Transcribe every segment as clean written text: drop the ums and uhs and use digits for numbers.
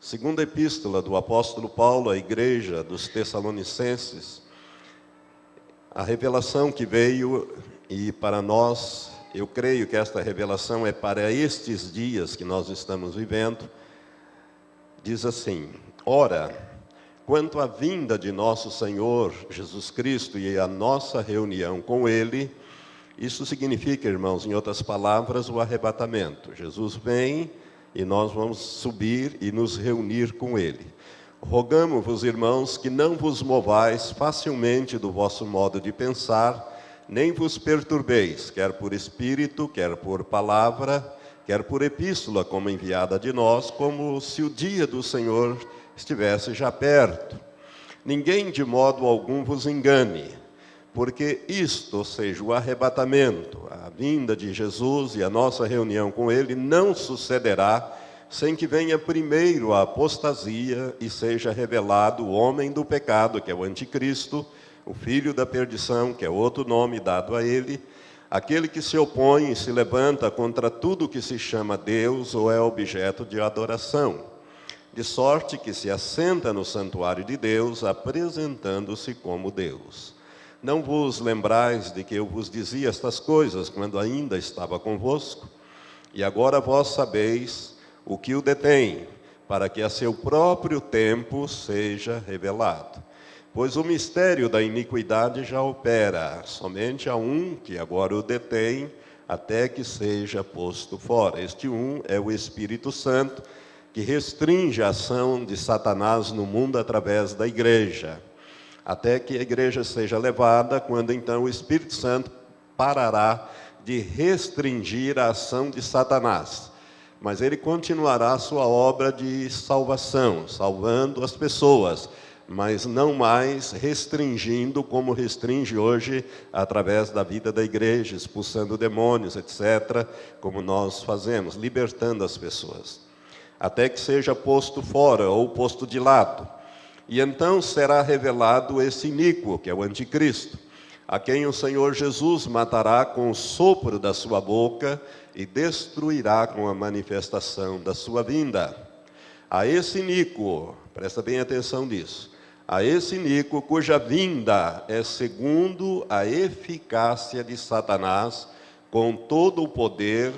Segunda epístola do apóstolo Paulo à igreja dos Tessalonicenses, a revelação que veio, e para nós, eu creio que esta revelação é para estes dias que nós estamos vivendo, diz assim: ora, quanto à vinda de nosso Senhor Jesus Cristo e a nossa reunião com Ele, isso significa, irmãos, em outras palavras, o arrebatamento. Jesus vem e nós vamos subir e nos reunir com Ele. Rogamo-vos, irmãos, que não vos movais facilmente do vosso modo de pensar, nem vos perturbeis, quer por espírito, quer por palavra, quer por epístola como enviada de nós, como se o dia do Senhor estivesse já perto. Ninguém de modo algum vos engane, porque isto, ou seja, o arrebatamento, a vinda de Jesus e a nossa reunião com Ele, não sucederá sem que venha primeiro a apostasia e seja revelado o homem do pecado, que é o anticristo, o filho da perdição, que é outro nome dado a ele, aquele que se opõe e se levanta contra tudo que se chama Deus ou é objeto de adoração, de sorte que se assenta no santuário de Deus, apresentando-se como Deus. Não vos lembrais de que eu vos dizia estas coisas quando ainda estava convosco? E agora vós sabeis o que o detém, para que a seu próprio tempo seja revelado. Pois o mistério da iniquidade já opera, somente há um que agora o detém, até que seja posto fora. Este um é o Espírito Santo, que restringe a ação de Satanás no mundo através da igreja, até que a igreja seja levada, quando então o Espírito Santo parará de restringir a ação de Satanás. Mas ele continuará a sua obra de salvação, salvando as pessoas, mas não mais restringindo como restringe hoje através da vida da igreja, expulsando demônios, etc., como nós fazemos, libertando as pessoas, até que seja posto fora ou posto de lado. E então será revelado esse iníquo, que é o anticristo, a quem o Senhor Jesus matará com o sopro da sua boca e destruirá com a manifestação da sua vinda. A esse iníquo, presta bem atenção nisso, a esse iníquo cuja vinda é segundo a eficácia de Satanás, com todo o poder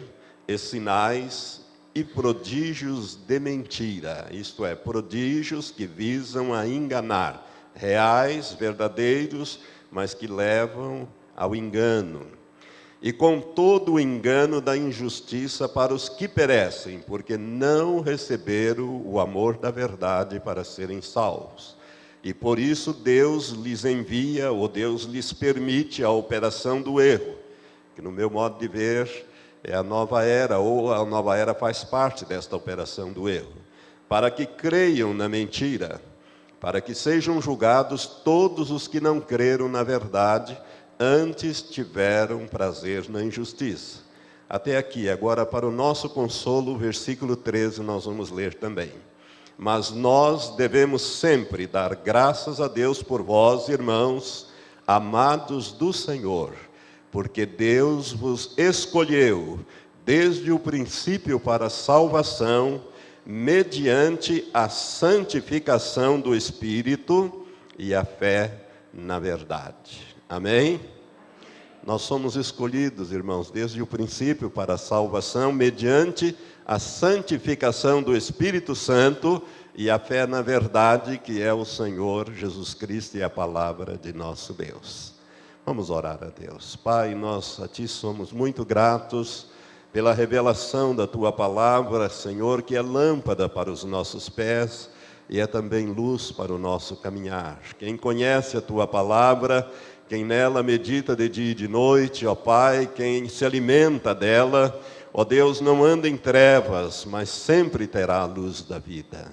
e sinais e prodígios de mentira, isto é, prodígios que visam a enganar, reais, verdadeiros, mas que levam ao engano. E com todo o engano da injustiça para os que perecem, porque não receberam o amor da verdade para serem salvos. E por isso Deus lhes envia, ou Deus lhes permite a operação do erro, que no meu modo de ver é a nova era, ou a nova era faz parte desta operação do erro, para que creiam na mentira, para que sejam julgados todos os que não creram na verdade, antes tiveram prazer na injustiça. Até aqui, agora para o nosso consolo, o versículo 13 nós vamos ler também. Mas nós devemos sempre dar graças a Deus por vós, irmãos, amados do Senhor, porque Deus vos escolheu desde o princípio para a salvação, mediante a santificação do Espírito e a fé na verdade. Amém? Nós somos escolhidos, irmãos, desde o princípio para a salvação, mediante a santificação do Espírito Santo e a fé na verdade, que é o Senhor Jesus Cristo e a palavra de nosso Deus. Vamos orar a Deus. Pai, nós a Ti somos muito gratos pela revelação da Tua palavra, Senhor, que é lâmpada para os nossos pés e é também luz para o nosso caminhar. Quem conhece a Tua palavra, quem nela medita de dia e de noite, ó Pai, quem se alimenta dela, ó Deus, não anda em trevas, mas sempre terá a luz da vida.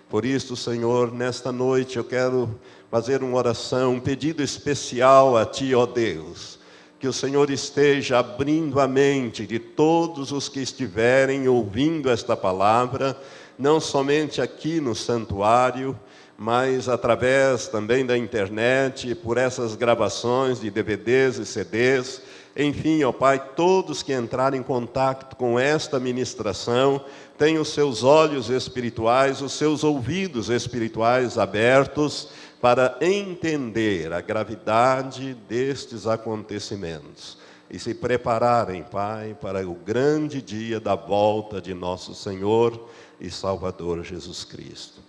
Por isso, Senhor, nesta noite eu quero fazer uma oração, um pedido especial a Ti, ó Deus, que o Senhor esteja abrindo a mente de todos os que estiverem ouvindo esta palavra, não somente aqui no santuário, mas através também da internet, por essas gravações de DVDs e CDs, Enfim, ó Pai, todos que entrarem em contato com esta ministração, tenham os seus olhos espirituais, os seus ouvidos espirituais abertos para entender a gravidade destes acontecimentos e se prepararem, Pai, para o grande dia da volta de nosso Senhor e Salvador Jesus Cristo.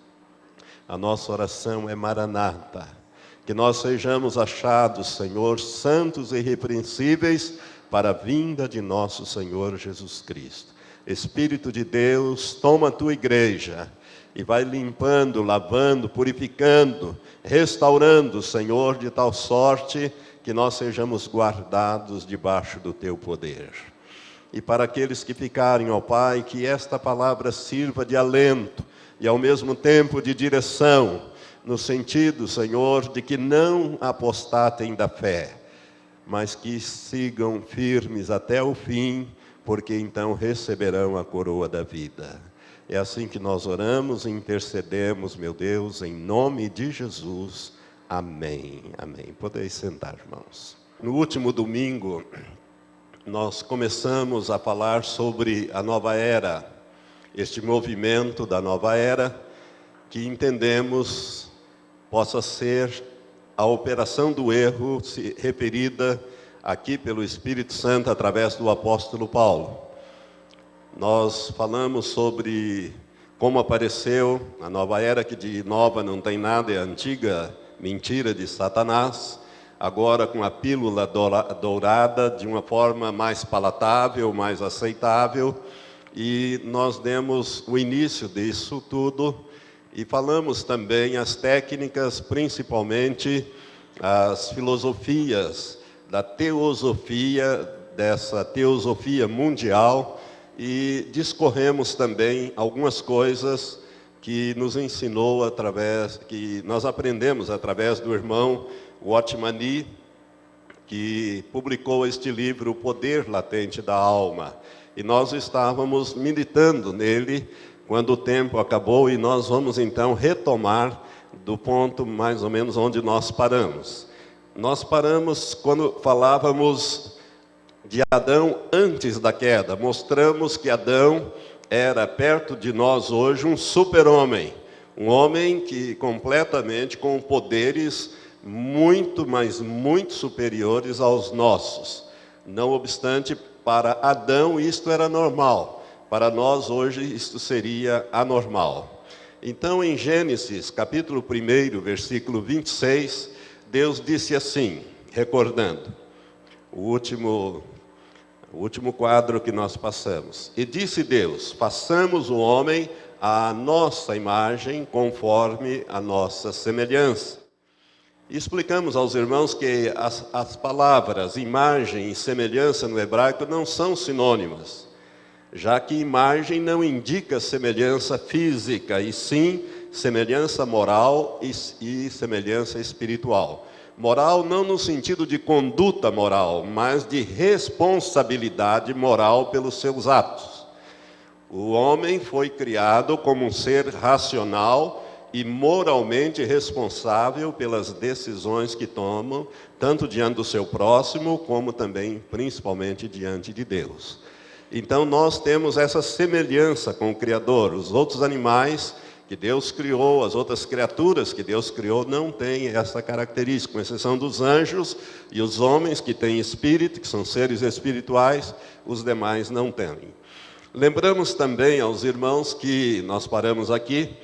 A nossa oração é Maranata, que nós sejamos achados, Senhor, santos e irrepreensíveis para a vinda de nosso Senhor Jesus Cristo. Espírito de Deus, toma a tua igreja e vai limpando, lavando, purificando, restaurando, Senhor, de tal sorte que nós sejamos guardados debaixo do teu poder. E para aqueles que ficarem, ó Pai, que esta palavra sirva de alento e ao mesmo tempo de direção, no sentido, Senhor, de que não apostatem da fé, mas que sigam firmes até o fim, porque então receberão a coroa da vida. É assim que nós oramos e intercedemos, meu Deus, em nome de Jesus. Amém. Amém. Podeis sentar, irmãos. No último domingo, nós começamos a falar sobre a nova era, este movimento da nova era, que entendemos possa ser a operação do erro referida aqui pelo Espírito Santo através do apóstolo Paulo. Nós falamos sobre como apareceu a nova era, que de nova não tem nada, é a antiga mentira de Satanás, agora com a pílula dourada de uma forma mais palatável, mais aceitável, e nós demos o início disso tudo. E falamos também as técnicas, principalmente as filosofias da teosofia, dessa teosofia mundial, e discorremos também algumas coisas que nos ensinou que nós aprendemos através do irmão Watchman, que publicou este livro, O Poder Latente da Alma. E nós estávamos meditando nele quando o tempo acabou, e nós vamos então retomar do ponto mais ou menos onde nós paramos. Nós paramos quando falávamos de Adão antes da queda. Mostramos que Adão era perto de nós hoje um super-homem, um homem que completamente com poderes muito, mas muito superiores aos nossos. Não obstante, para Adão isto era normal. Para nós hoje isto seria anormal. Então em Gênesis capítulo 1, versículo 26, Deus disse assim, recordando o último quadro que nós passamos. E disse Deus, façamos o homem à nossa imagem, conforme a nossa semelhança. E explicamos aos irmãos que as palavras imagem e semelhança no hebraico não são sinônimas, já que imagem não indica semelhança física, e sim semelhança moral e semelhança espiritual. Moral não no sentido de conduta moral, mas de responsabilidade moral pelos seus atos. O homem foi criado como um ser racional e moralmente responsável pelas decisões que toma, tanto diante do seu próximo, como também, principalmente, diante de Deus. Então nós temos essa semelhança com o Criador. Os outros animais que Deus criou, as outras criaturas que Deus criou, não têm essa característica, com exceção dos anjos e os homens que têm espírito, que são seres espirituais, os demais não têm. Lembramos também aos irmãos que nós paramos aqui,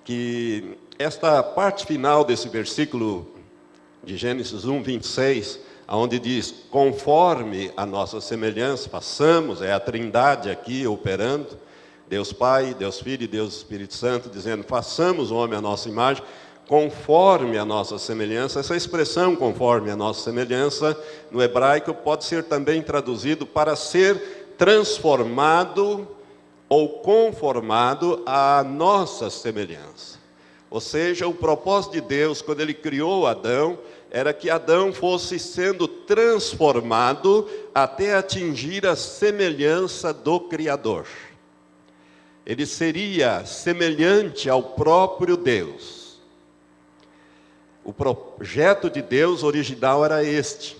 que esta parte final desse versículo de Gênesis 1, 26, onde diz, conforme a nossa semelhança, façamos, é a trindade aqui operando, Deus Pai, Deus Filho e Deus Espírito Santo, dizendo, façamos o homem à nossa imagem, conforme a nossa semelhança. Essa expressão, conforme a nossa semelhança, no hebraico, pode ser também traduzido para ser transformado ou conformado à nossa semelhança. Ou seja, o propósito de Deus, quando Ele criou Adão, era que Adão fosse sendo transformado até atingir a semelhança do Criador. Ele seria semelhante ao próprio Deus. O projeto de Deus original era este.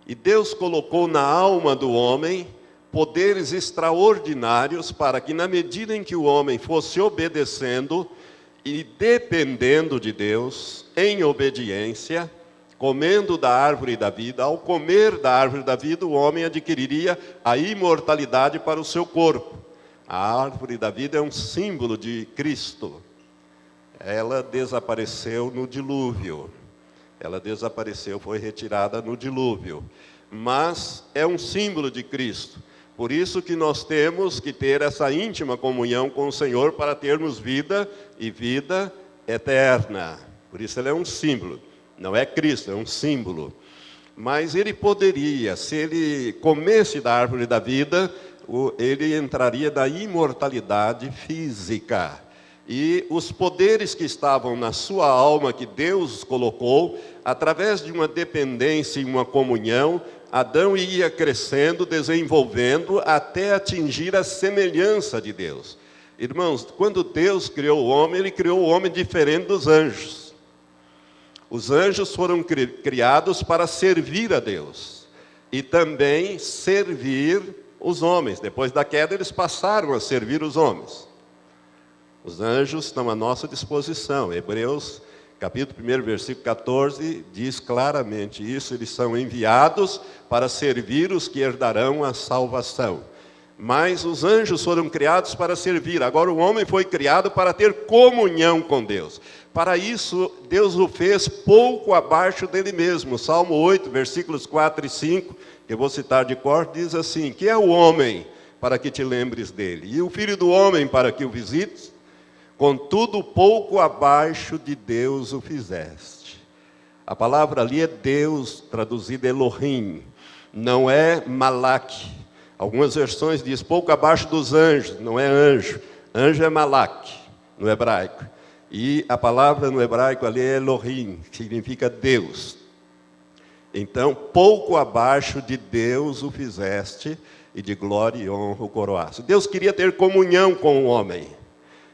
E Deus colocou na alma do homem poderes extraordinários para que, na medida em que o homem fosse obedecendo e dependendo de Deus, em obediência, comendo da árvore da vida, ao comer da árvore da vida, o homem adquiriria a imortalidade para o seu corpo. A árvore da vida é um símbolo de Cristo. Ela desapareceu no dilúvio. Ela desapareceu, foi retirada no dilúvio. Mas é um símbolo de Cristo. Por isso que nós temos que ter essa íntima comunhão com o Senhor para termos vida e vida eterna. Por isso ele é um símbolo. Não é Cristo, é um símbolo. Mas ele poderia, se ele comesse da árvore da vida, ele entraria na imortalidade física. E os poderes que estavam na sua alma, que Deus colocou, através de uma dependência e uma comunhão, Adão ia crescendo, desenvolvendo, até atingir a semelhança de Deus. Irmãos, quando Deus criou o homem, ele criou o homem diferente dos anjos. Os anjos foram criados para servir a Deus. E também servir os homens. Depois da queda, eles passaram a servir os homens. Os anjos estão à nossa disposição. Hebreus, capítulo 1, versículo 14, diz claramente isso. Eles são enviados para servir os que herdarão a salvação. Mas os anjos foram criados para servir. Agora o homem foi criado para ter comunhão com Deus. Para isso, Deus o fez pouco abaixo dele mesmo. Salmo 8, versículos 4 e 5, que eu vou citar de cor, diz assim: que é o homem para que te lembres dele, e o filho do homem para que o visites? Contudo, pouco abaixo de Deus o fizeste. A palavra ali é Deus, traduzida Elohim, não é Malak. Algumas versões dizem pouco abaixo dos anjos, não é anjo. Anjo é Malak, no hebraico. E a palavra no hebraico ali é Elohim, que significa Deus. Então, pouco abaixo de Deus o fizeste, e de glória e honra o coroaste. Deus queria ter comunhão com o homem.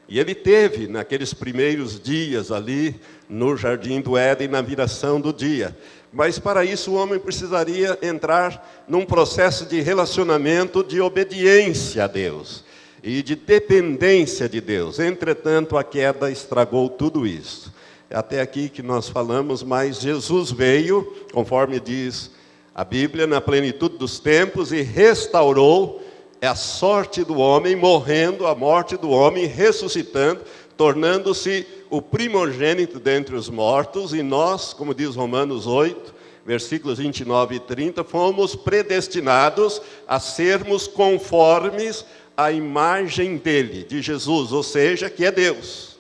E ele teve, naqueles primeiros dias ali, no jardim do Éden, na viração do dia. Mas para isso o homem precisaria entrar num processo de relacionamento, de obediência a Deus. E de dependência de Deus. Entretanto, a queda estragou tudo isso. Até aqui que nós falamos, mas Jesus veio, conforme diz a Bíblia, na plenitude dos tempos, e restaurou a sorte do homem, morrendo a morte do homem, ressuscitando, tornando-se o primogênito dentre os mortos, e nós, como diz Romanos 8, versículos 29 e 30, fomos predestinados a sermos conformes à imagem dele, de Jesus, ou seja, que é Deus.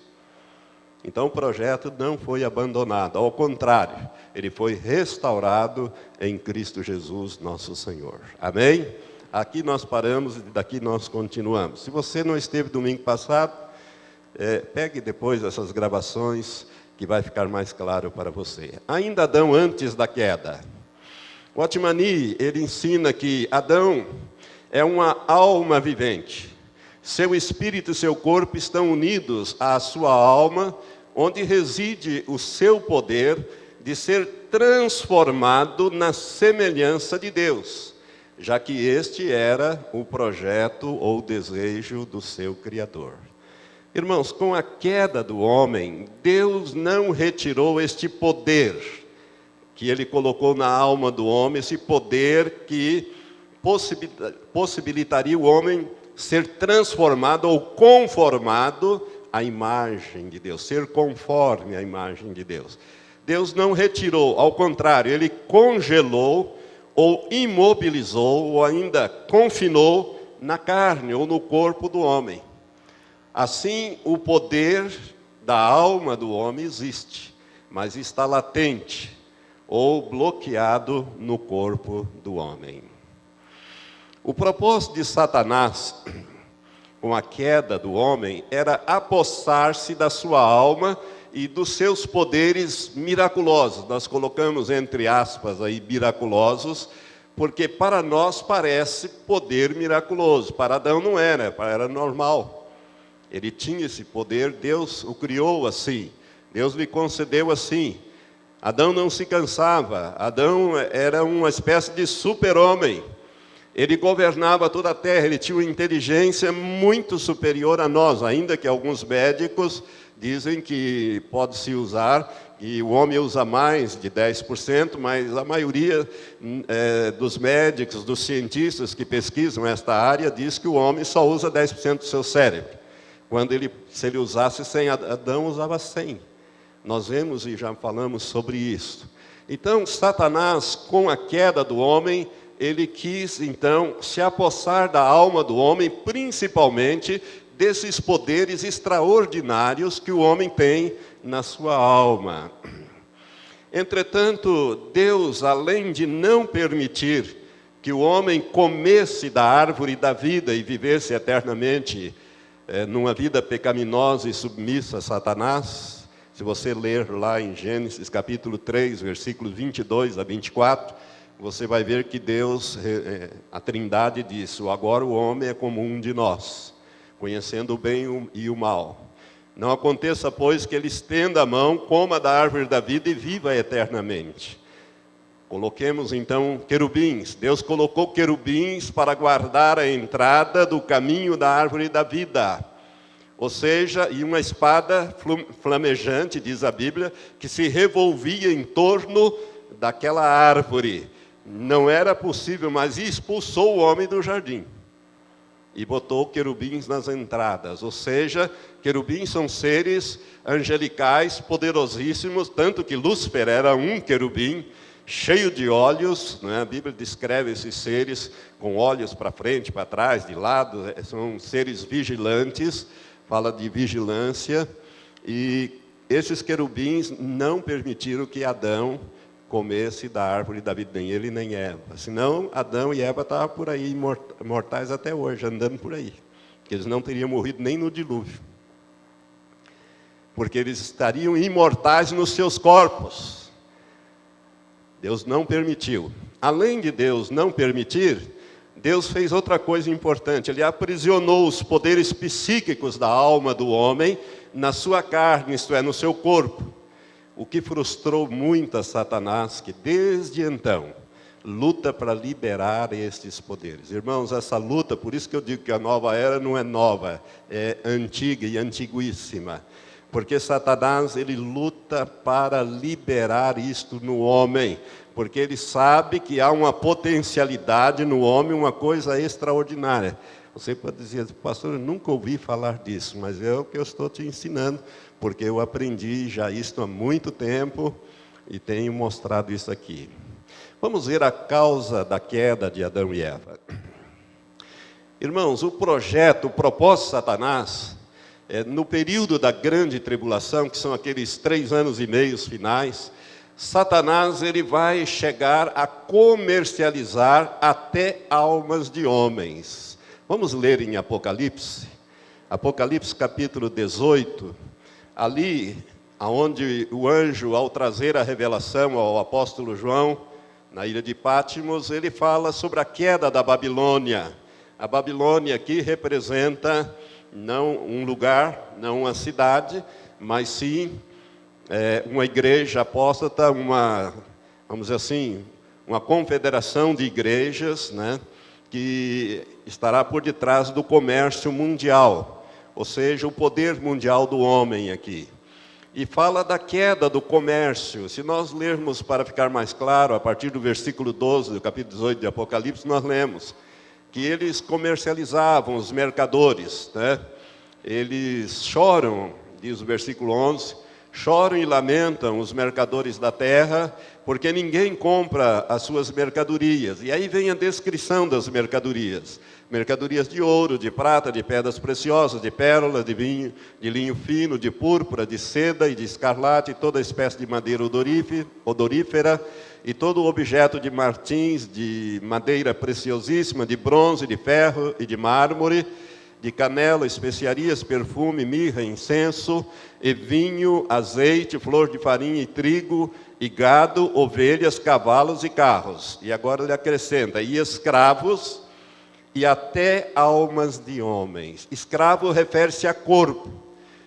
Então o projeto não foi abandonado, ao contrário, ele foi restaurado em Cristo Jesus, nosso Senhor. Amém? Aqui nós paramos e daqui nós continuamos. Se você não esteve domingo passado, pegue depois essas gravações que vai ficar mais claro para você. Ainda Adão antes da queda. O Otmani, ele ensina que Adão é uma alma vivente. Seu espírito e seu corpo estão unidos à sua alma, onde reside o seu poder de ser transformado na semelhança de Deus, já que este era o projeto ou desejo do seu Criador. Irmãos, com a queda do homem, Deus não retirou este poder que Ele colocou na alma do homem, esse poder que possibilitaria o homem ser transformado ou conformado à imagem de Deus, ser conforme à imagem de Deus. Deus não retirou, ao contrário, Ele congelou ou imobilizou, ou ainda confinou na carne ou no corpo do homem. Assim, o poder da alma do homem existe, mas está latente ou bloqueado no corpo do homem. O propósito de Satanás, com a queda do homem, era apossar-se da sua alma e dos seus poderes miraculosos. Nós colocamos entre aspas aí miraculosos, porque para nós parece poder miraculoso. Para Adão não era, era normal. Ele tinha esse poder, Deus o criou assim, Deus lhe concedeu assim. Adão não se cansava, Adão era uma espécie de super-homem. Ele governava toda a terra, ele tinha uma inteligência muito superior a nós, ainda que alguns médicos dizem que pode-se usar, e o homem usa mais de 10%, mas a maioria dos médicos, dos cientistas que pesquisam esta área, diz que o homem só usa 10% do seu cérebro. Se ele usasse 100, Adão usava 100. Nós vemos e já falamos sobre isso. Então, Satanás, com a queda do homem, ele quis, então, se apossar da alma do homem, principalmente desses poderes extraordinários que o homem tem na sua alma. Entretanto, Deus, além de não permitir que o homem comesse da árvore da vida e vivesse eternamente numa vida pecaminosa e submissa a Satanás, se você ler lá em Gênesis capítulo 3, versículos 22 a 24, você vai ver que Deus, a Trindade disse: agora o homem é como um de nós, conhecendo o bem e o mal. Não aconteça, pois, que ele estenda a mão, coma da árvore da vida e viva eternamente. Coloquemos então querubins. Deus colocou querubins para guardar a entrada do caminho da árvore da vida. Ou seja, e uma espada flamejante, diz a Bíblia, que se revolvia em torno daquela árvore. Não era possível, mas expulsou o homem do jardim. E botou querubins nas entradas. Ou seja, querubins são seres angelicais poderosíssimos, tanto que Lúcifer era um querubim, cheio de olhos, né? A Bíblia descreve esses seres com olhos para frente, para trás, de lado, são seres vigilantes, fala de vigilância, e esses querubins não permitiram que Adão comesse da árvore da vida, nem ele nem Eva. Senão, Adão e Eva estavam por aí, mortais até hoje, andando por aí. Porque eles não teriam morrido nem no dilúvio. Porque eles estariam imortais nos seus corpos. Deus não permitiu. Além de Deus não permitir, Deus fez outra coisa importante. Ele aprisionou os poderes psíquicos da alma do homem na sua carne, isto é, no seu corpo. O que frustrou muito a Satanás, que desde então luta para liberar estes poderes. Irmãos, essa luta, por isso que eu digo que a nova era não é nova, é antiga e antiguíssima. Porque Satanás, ele luta para liberar isto no homem. Porque ele sabe que há uma potencialidade no homem, uma coisa extraordinária. Você pode dizer: pastor, eu nunca ouvi falar disso, mas é o que eu estou te ensinando, porque eu aprendi já isso há muito tempo e tenho mostrado isso aqui. Vamos ver a causa da queda de Adão e Eva. Irmãos, o propósito de Satanás, no período da grande tribulação, que são aqueles 3 anos e meio finais, Satanás ele vai chegar a comercializar até almas de homens. Vamos ler em Apocalipse, Apocalipse capítulo 18, ali onde o anjo, ao trazer a revelação ao apóstolo João, na ilha de Patmos, ele fala sobre a queda da Babilônia. A Babilônia aqui representa não um lugar, não uma cidade, mas sim uma igreja apóstata, vamos dizer assim, uma confederação de igrejas, né, que estará por detrás do comércio mundial, ou seja, o poder mundial do homem aqui. E fala da queda do comércio. Se nós lermos para ficar mais claro, a partir do versículo 12 do capítulo 18 de Apocalipse, nós lemos que eles comercializavam, os mercadores, né? Eles choram, diz o versículo 11, choram e lamentam os mercadores da terra, porque ninguém compra as suas mercadorias. E aí vem a descrição das mercadorias. Mercadorias de ouro, de prata, de pedras preciosas, de pérolas, de vinho, de linho fino, de púrpura, de seda e de escarlate, toda espécie de madeira odorífera, e todo objeto de martins, de madeira preciosíssima, de bronze, de ferro e de mármore, de canela, especiarias, perfume, mirra, incenso, e vinho, azeite, flor de farinha e trigo, e gado, ovelhas, cavalos e carros. E agora ele acrescenta: e escravos, e até almas de homens. Escravo refere-se a corpo.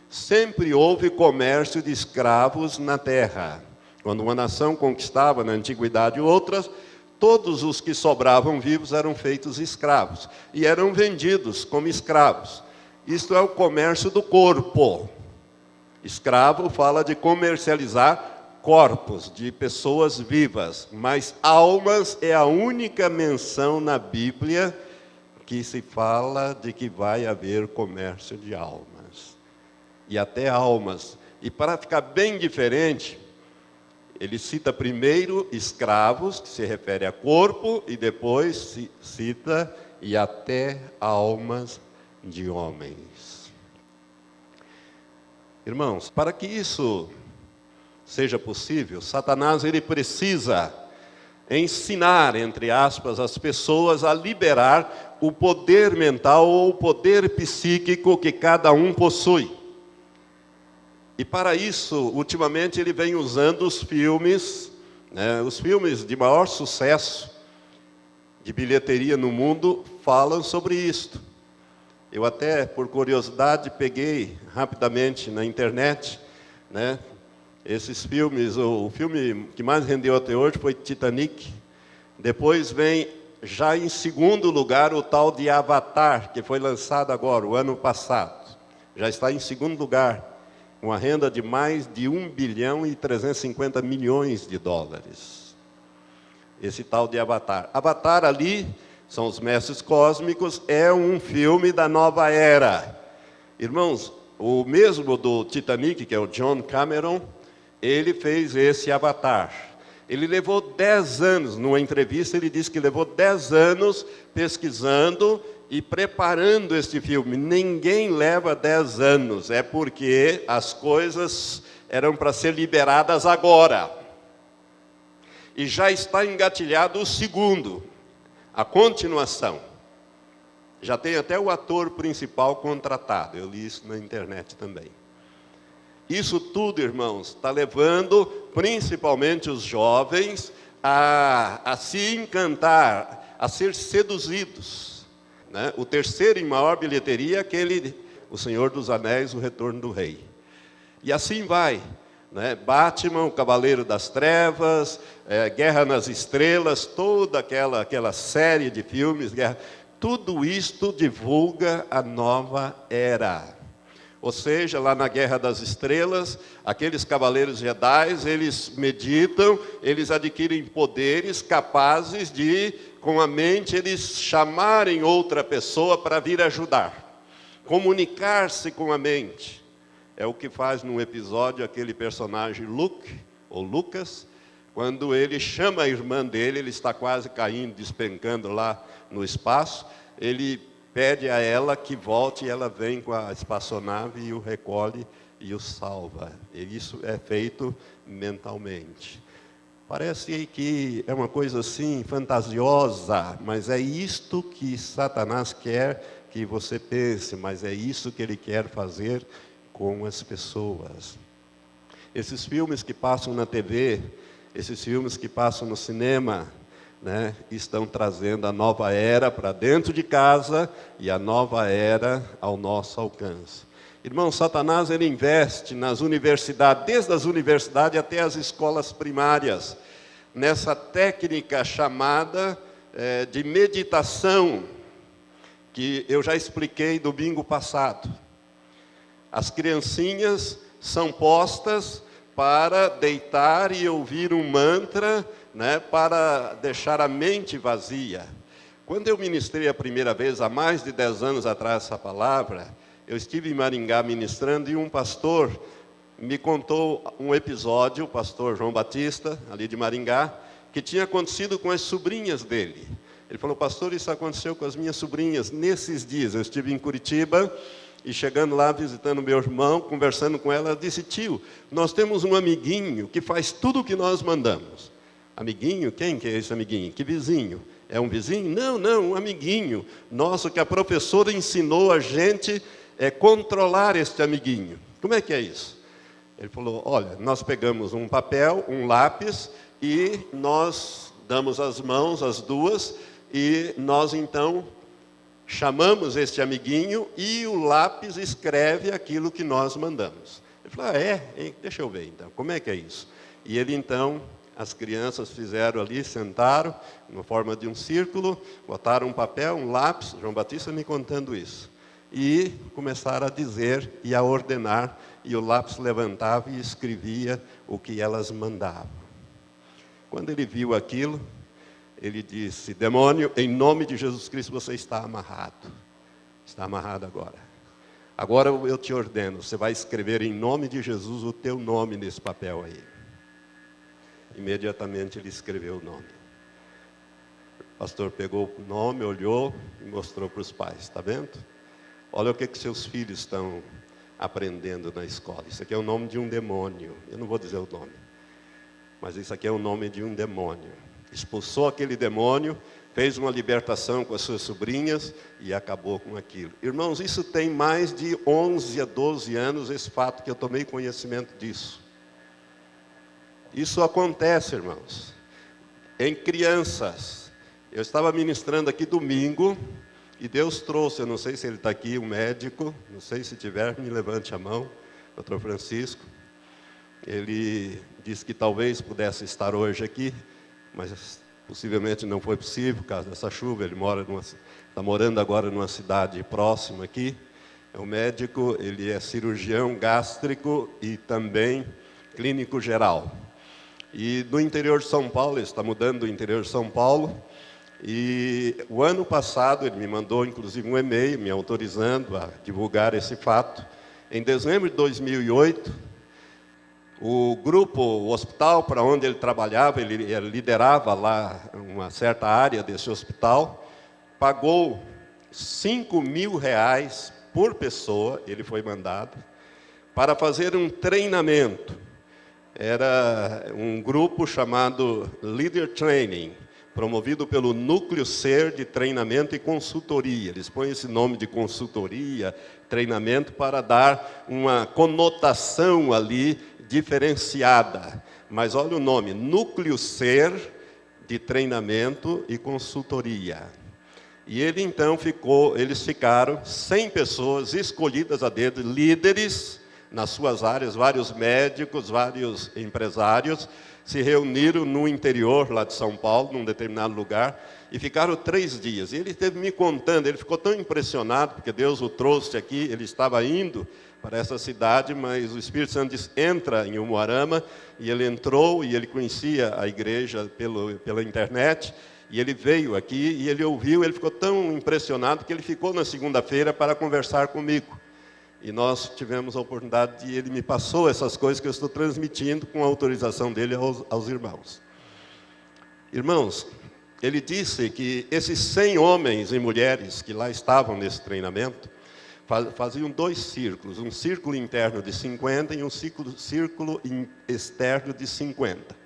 Sempre houve comércio de escravos na terra. Quando uma nação conquistava na antiguidade outras, todos os que sobravam vivos eram feitos escravos e eram vendidos como escravos. Isto é o comércio do corpo. Escravo fala de comercializar corpos de pessoas vivas, mas almas é a única menção na Bíblia que se fala de que vai haver comércio de almas. E até almas. E para ficar bem diferente, ele cita primeiro escravos, que se refere a corpo, e depois cita e até almas de homens. Irmãos, para que isso seja possível, Satanás ele precisa ensinar, entre aspas, as pessoas a liberar o poder mental ou o poder psíquico que cada um possui. E para isso, ultimamente, ele vem usando os filmes de maior sucesso de bilheteria no mundo falam sobre isto. Eu até, por curiosidade, peguei rapidamente na internet, esses filmes. O filme que mais rendeu até hoje foi Titanic. Depois vem, já em segundo lugar, o tal de Avatar, que foi lançado agora, o ano passado. Já está em segundo lugar, com a renda de mais de 1 bilhão e 350 milhões de dólares. Esse tal de Avatar. Avatar ali, são os mestres cósmicos, é um filme da nova era. Irmãos, o mesmo do Titanic, que é o John Cameron, ele fez esse Avatar. Ele levou 10 anos, numa entrevista ele disse que levou 10 anos pesquisando e preparando este filme. Ninguém leva 10 anos, é porque as coisas eram para ser liberadas agora. E já está engatilhado o segundo, a continuação. Já tem até o ator principal contratado, eu li isso na internet também. Isso tudo, irmãos, está levando principalmente os jovens a se encantar, a ser seduzidos. O terceiro em maior bilheteria é aquele, O Senhor dos Anéis, O Retorno do Rei. E assim vai. Batman, o Cavaleiro das Trevas, Guerra nas Estrelas, toda aquela série de filmes, tudo isto divulga a nova era. Ou seja, lá na Guerra das Estrelas, aqueles cavaleiros Jedi, eles meditam, eles adquirem poderes capazes de, com a mente, eles chamarem outra pessoa para vir ajudar. Comunicar-se com a mente. É o que faz num episódio aquele personagem Luke, ou Lucas, quando ele chama a irmã dele, ele está quase caindo, despencando lá no espaço, ele pede a ela que volte e ela vem com a espaçonave e o recolhe e o salva. E isso é feito mentalmente. Parece que é uma coisa assim fantasiosa, mas é isto que Satanás quer que você pense, mas é isso que ele quer fazer com as pessoas. Esses filmes que passam na TV, esses filmes que passam no cinema, estão trazendo a nova era para dentro de casa e a nova era ao nosso alcance. Irmão, Satanás ele investe nas universidades, desde as universidades até as escolas primárias, nessa técnica chamada de meditação, que eu já expliquei domingo passado. As criancinhas são postas para deitar e ouvir um mantra, para deixar a mente vazia. Quando eu ministrei a primeira vez, há mais de 10 anos atrás, essa palavra, eu estive em Maringá ministrando e um pastor me contou um episódio, o pastor João Batista, ali de Maringá, que tinha acontecido com as sobrinhas dele. Ele falou: pastor, isso aconteceu com as minhas sobrinhas nesses dias. Eu estive em Curitiba e chegando lá, visitando meu irmão, conversando com ela, disse: tio, nós temos um amiguinho que faz tudo o que nós mandamos. Amiguinho? Quem que é esse amiguinho? Que vizinho? É um vizinho? Não, um amiguinho nosso que a professora ensinou a gente controlar este amiguinho. Como é que é isso? Ele falou: olha, nós pegamos um papel, um lápis, e nós damos as mãos, as duas, e nós então chamamos este amiguinho e o lápis escreve aquilo que nós mandamos. Ele falou: deixa eu ver então, como é que é isso? E ele então, as crianças fizeram ali, sentaram, na forma de um círculo, botaram um papel, um lápis, João Batista me contando isso. E começaram a dizer e a ordenar, e o lápis levantava e escrevia o que elas mandavam. Quando ele viu aquilo, ele disse: demônio, em nome de Jesus Cristo você está amarrado. Está amarrado agora. Agora eu te ordeno, você vai escrever em nome de Jesus o teu nome nesse papel aí. Imediatamente ele escreveu o nome. O pastor pegou o nome, olhou e mostrou para os pais. Está vendo? Olha o que seus filhos estão aprendendo na escola. Isso aqui é o nome de um demônio. Eu não vou dizer o nome. Mas isso aqui é o nome de um demônio. Expulsou aquele demônio, fez uma libertação com as suas sobrinhas e acabou com aquilo. Irmãos, isso tem mais de 11 a 12 anos, esse fato que eu tomei conhecimento disso. Isso acontece, irmãos, em crianças. Eu estava ministrando aqui domingo e Deus trouxe, eu não sei se ele está aqui, um médico, não sei se tiver, me levante a mão, Dr. Francisco. Ele disse que talvez pudesse estar hoje aqui, mas possivelmente não foi possível por causa dessa chuva. Ele está morando agora numa cidade próxima aqui. É um médico, ele é cirurgião gástrico e também clínico geral. E no interior de São Paulo, ele está mudando do interior de São Paulo. E o ano passado ele me mandou inclusive um e-mail me autorizando a divulgar esse fato. Em dezembro de 2008, o grupo, o hospital para onde ele trabalhava, ele liderava lá uma certa área desse hospital, pagou R$5.000 por pessoa, ele foi mandado, para fazer um treinamento. Era um grupo chamado Leader Training, promovido pelo Núcleo Ser de Treinamento e Consultoria. Eles põem esse nome de consultoria, treinamento, para dar uma conotação ali diferenciada. Mas olha o nome, Núcleo Ser de Treinamento e Consultoria. E ele então eles ficaram 100 pessoas escolhidas a dedo, líderes nas suas áreas, vários médicos, vários empresários, se reuniram no interior lá de São Paulo, num determinado lugar, e ficaram 3 dias. E ele esteve me contando, ele ficou tão impressionado, porque Deus o trouxe aqui, ele estava indo para essa cidade, mas o Espírito Santo disse: entra em Umuarama, e ele entrou, e ele conhecia a igreja pela internet, e ele veio aqui, e ele ouviu, ele ficou tão impressionado, que ele ficou na segunda-feira para conversar comigo. E nós tivemos a oportunidade de ele me passou essas coisas que eu estou transmitindo com a autorização dele aos irmãos. Irmãos, ele disse que esses 100 homens e mulheres que lá estavam nesse treinamento, faziam 2 círculos, um círculo interno de 50 e um círculo externo de 50.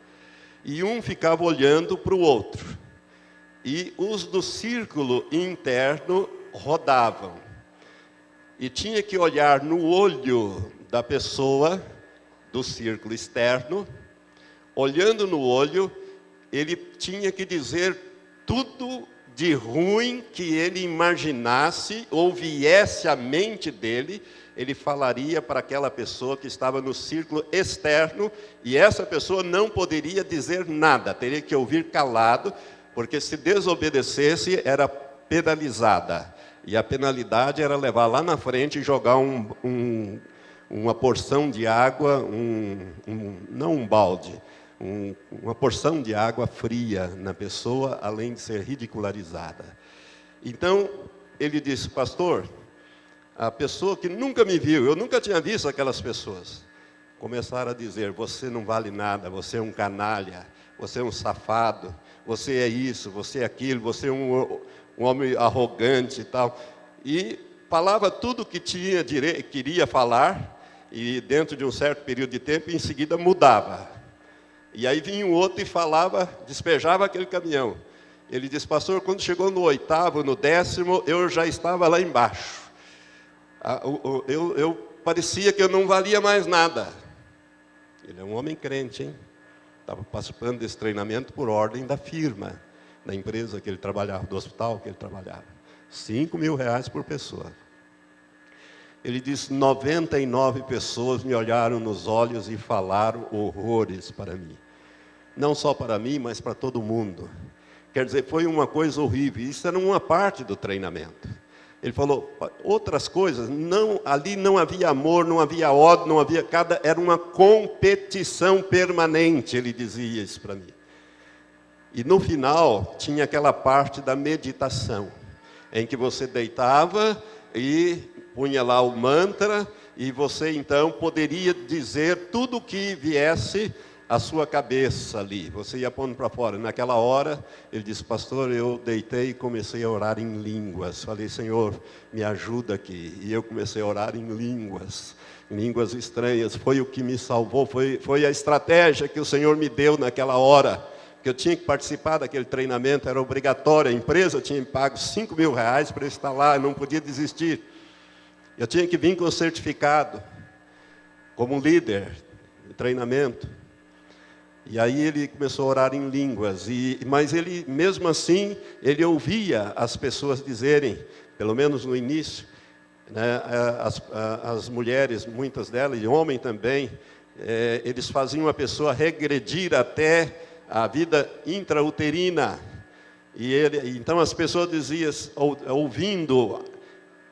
E um ficava olhando para o outro. E os do círculo interno rodavam. E tinha que olhar no olho da pessoa do círculo externo. Olhando no olho, ele tinha que dizer tudo de ruim que ele imaginasse ou viesse à mente dele. Ele falaria para aquela pessoa que estava no círculo externo, e essa pessoa não poderia dizer nada, teria que ouvir calado, porque se desobedecesse era penalizada. E a penalidade era levar lá na frente e jogar uma porção de água, não um balde, uma porção de água fria na pessoa, além de ser ridicularizada. Então, ele disse: pastor, a pessoa que nunca me viu, eu nunca tinha visto aquelas pessoas, começaram a dizer: você não vale nada, você é um canalha, você é um safado, você é isso, você é aquilo, você é um homem arrogante e tal. E falava tudo o que queria falar, e dentro de um certo período de tempo, em seguida mudava. E aí vinha um outro e falava, despejava aquele caminhão. Ele disse: pastor, quando chegou no 8º, no 10º, eu já estava lá embaixo. Eu parecia que eu não valia mais nada. Ele é um homem crente, hein? Estava participando desse treinamento por ordem da firma, da empresa que ele trabalhava, do hospital que ele trabalhava. R$5.000 por pessoa. Ele disse, 99 pessoas me olharam nos olhos e falaram horrores para mim. Não só para mim, mas para todo mundo. Quer dizer, foi uma coisa horrível. Isso era uma parte do treinamento. Ele falou, outras coisas, ali não havia amor, não havia ódio, não havia era uma competição permanente, ele dizia isso para mim. E no final, tinha aquela parte da meditação, em que você deitava e punha lá o mantra, e você então poderia dizer tudo o que viesse à sua cabeça ali. Você ia pondo para fora. Naquela hora, ele disse, pastor, eu deitei e comecei a orar em línguas. Falei, Senhor, me ajuda aqui. E eu comecei a orar em línguas estranhas. Foi o que me salvou, foi a estratégia que o Senhor me deu naquela hora. Que eu tinha que participar daquele treinamento, era obrigatório. A empresa tinha me pago R$5.000 para eu estar lá, eu não podia desistir. Eu tinha que vir com o certificado, como líder de treinamento. E aí ele começou a orar em línguas, mas ele, mesmo assim, ele ouvia as pessoas dizerem, pelo menos no início, né, as mulheres, muitas delas, e homem também, eles faziam a pessoa regredir até a vida intrauterina. Então as pessoas diziam, ouvindo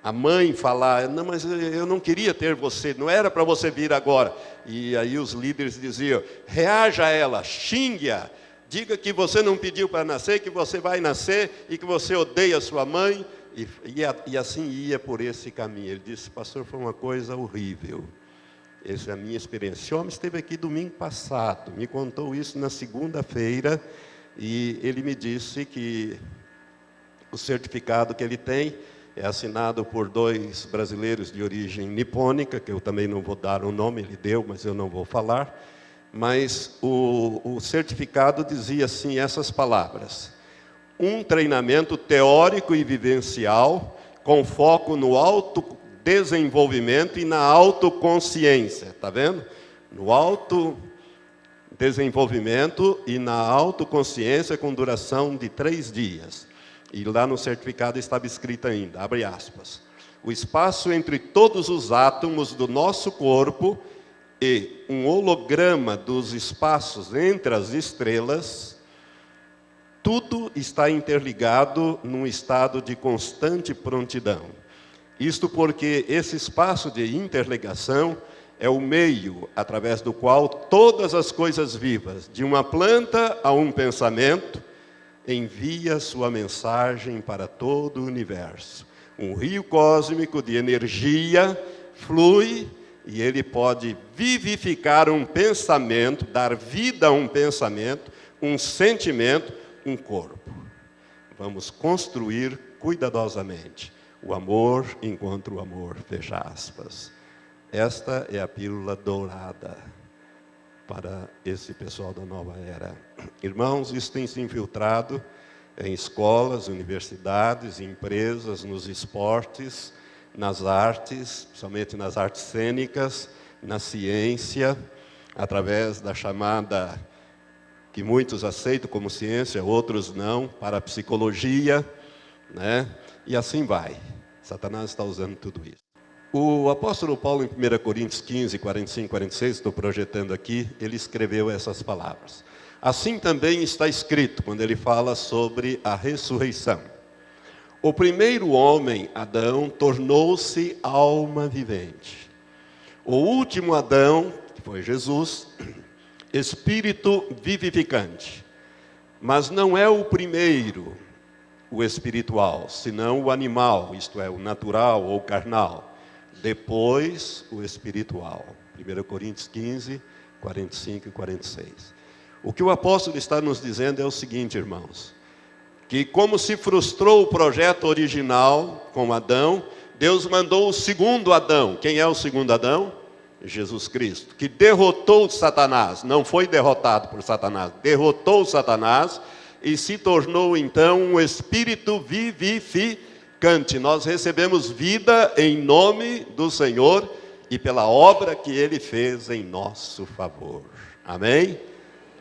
a mãe falar, não, mas eu não queria ter você, não era para você vir agora. E aí os líderes diziam, reaja a ela, xingue-a, diga que você não pediu para nascer, que você vai nascer e que você odeia sua mãe. E assim ia por esse caminho. Ele disse, pastor, foi uma coisa horrível. Essa é a minha experiência. Esse homem esteve aqui domingo passado, me contou isso na segunda-feira, e ele me disse que o certificado que ele tem é assinado por 2 brasileiros de origem nipônica, que eu também não vou dar o nome, ele deu, mas eu não vou falar. Mas o certificado dizia assim, essas palavras: um treinamento teórico e vivencial com foco no autodesenvolvimento e na autoconsciência. Está vendo? No autodesenvolvimento e na autoconsciência, com duração de 3 dias. E lá no certificado estava escrito ainda, abre aspas, o espaço entre todos os átomos do nosso corpo e um holograma dos espaços entre as estrelas, tudo está interligado num estado de constante prontidão. Isto porque esse espaço de interligação é o meio através do qual todas as coisas vivas, de uma planta a um pensamento, envia sua mensagem para todo o universo. Um rio cósmico de energia flui e ele pode vivificar um pensamento, dar vida a um pensamento, um sentimento, um corpo. Vamos construir cuidadosamente o amor encontra o amor, fecha aspas. Esta é a pílula dourada para esse pessoal da nova era. Irmãos, isso tem se infiltrado em escolas, universidades, empresas, nos esportes, nas artes, principalmente nas artes cênicas, na ciência, através da chamada, que muitos aceitam como ciência, outros não, para a psicologia, né? E assim vai. Satanás está usando tudo isso. O apóstolo Paulo, em 1 Coríntios 15, 45, 46, estou projetando aqui, ele escreveu essas palavras. Assim também está escrito, quando ele fala sobre a ressurreição. O primeiro homem, Adão, tornou-se alma vivente. O último Adão, que foi Jesus, espírito vivificante. Mas não é o primeiro, o espiritual, senão o animal, isto é, o natural ou carnal. Depois, o espiritual. 1 Coríntios 15, 45 e 46. O que o apóstolo está nos dizendo é o seguinte, irmãos. Que como se frustrou o projeto original com Adão, Deus mandou o segundo Adão. Quem é o segundo Adão? Jesus Cristo. Que derrotou Satanás. Não foi derrotado por Satanás. Derrotou Satanás e se tornou então um espírito vivificante. Nós recebemos vida em nome do Senhor e pela obra que Ele fez em nosso favor. Amém?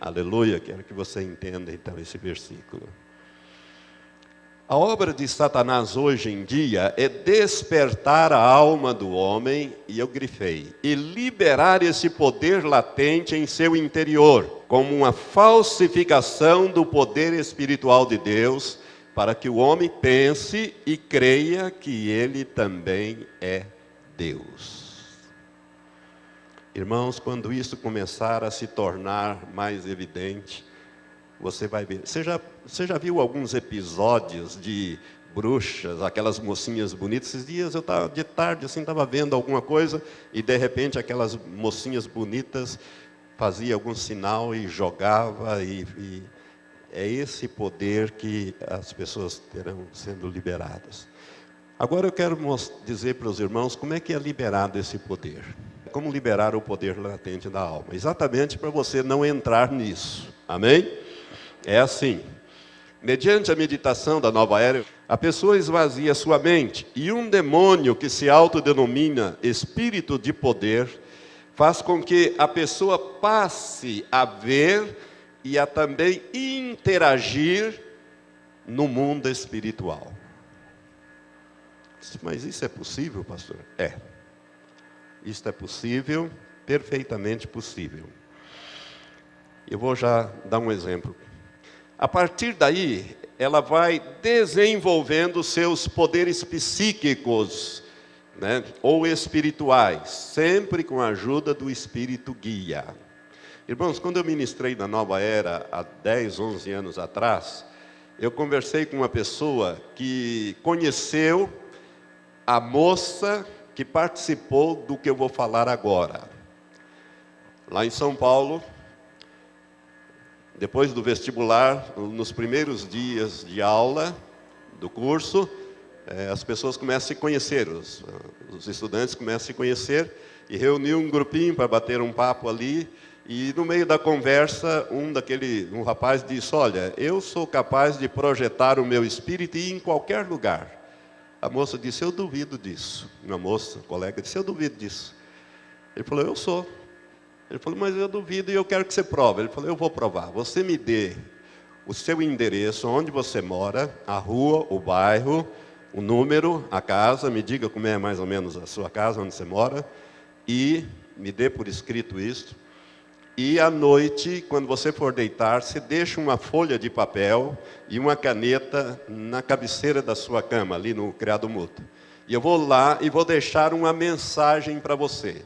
Aleluia, quero que você entenda então esse versículo. A obra de Satanás hoje em dia é despertar a alma do homem, e eu grifei, e liberar esse poder latente em seu interior, como uma falsificação do poder espiritual de Deus, para que o homem pense e creia que ele também é Deus. Irmãos, quando isso começar a se tornar mais evidente, você vai ver. Você já viu alguns episódios de bruxas, aquelas mocinhas bonitas? Esses dias eu estava de tarde, assim, estava vendo alguma coisa, e de repente aquelas mocinhas bonitas faziam algum sinal e jogava, e é esse poder que as pessoas terão sendo liberadas. Agora eu quero dizer para os irmãos como é que é liberado esse poder. Como liberar o poder latente da alma. Exatamente para você não entrar nisso. Amém? É assim, mediante a meditação da nova era, a pessoa esvazia sua mente, e um demônio que se autodenomina espírito de poder, faz com que a pessoa passe a ver e a também interagir no mundo espiritual. Mas isso é possível, pastor? É. Isso é possível, perfeitamente possível. Eu vou já dar um exemplo. A partir daí, ela vai desenvolvendo seus poderes psíquicos, né, ou espirituais, sempre com a ajuda do Espírito Guia. Irmãos, quando eu ministrei na Nova Era, há 10, 11 anos atrás, eu conversei com uma pessoa que conheceu a moça que participou do que eu vou falar agora. Lá em São Paulo, depois do vestibular, nos primeiros dias de aula do curso, as pessoas começam a se conhecer, os estudantes começam a se conhecer, e reuniu um grupinho para bater um papo ali, e no meio da conversa, um rapaz disse: olha, eu sou capaz de projetar o meu espírito e ir em qualquer lugar. A moça disse: eu duvido disso. Uma moça, colega, disse: eu duvido disso. Ele falou: eu sou. Ele falou: mas eu duvido e eu quero que você prove. Ele falou: eu vou provar. Você me dê o seu endereço, onde você mora, a rua, o bairro, o número, a casa, me diga como é mais ou menos a sua casa, onde você mora, e me dê por escrito isso. E à noite, quando você for deitar, você deixa uma folha de papel e uma caneta na cabeceira da sua cama, ali no criado mútuo. E eu vou lá e vou deixar uma mensagem para você.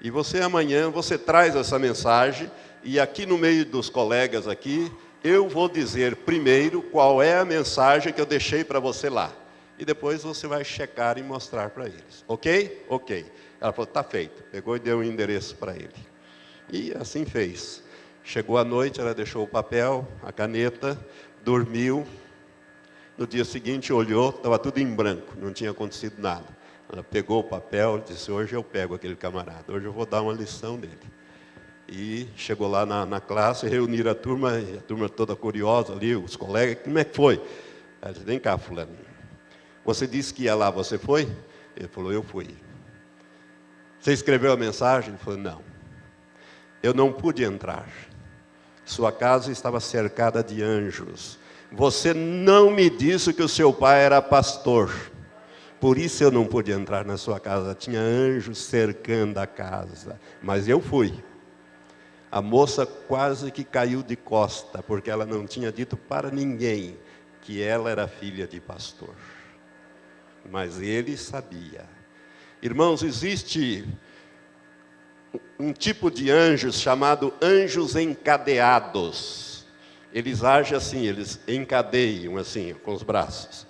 E você amanhã, você traz essa mensagem, e aqui no meio dos colegas aqui, eu vou dizer primeiro qual é a mensagem que eu deixei para você lá. E depois você vai checar e mostrar para eles. Ok? Ok. Ela falou: está feito. Pegou e deu um endereço para ele. E assim fez. Chegou à noite, ela deixou o papel, a caneta, dormiu. No dia seguinte olhou, estava tudo em branco, não tinha acontecido nada. Ela pegou o papel e disse: hoje eu pego aquele camarada, hoje eu vou dar uma lição dele. E chegou lá na classe, reuniram a turma toda curiosa ali, os colegas: como é que foi? Ela disse: vem cá, fulano, você disse que ia lá, você foi? Ele falou: eu fui. Você escreveu a mensagem? Ele falou: não. Eu não pude entrar. Sua casa estava cercada de anjos. Você não me disse que o seu pai era pastor. Por isso eu não pude entrar na sua casa. Tinha anjos cercando a casa. Mas eu fui. A moça quase que caiu de costa, porque ela não tinha dito para ninguém que ela era filha de pastor. Mas ele sabia. Irmãos, existe um tipo de anjos chamado anjos encadeados. Eles agem assim, eles encadeiam assim, com os braços.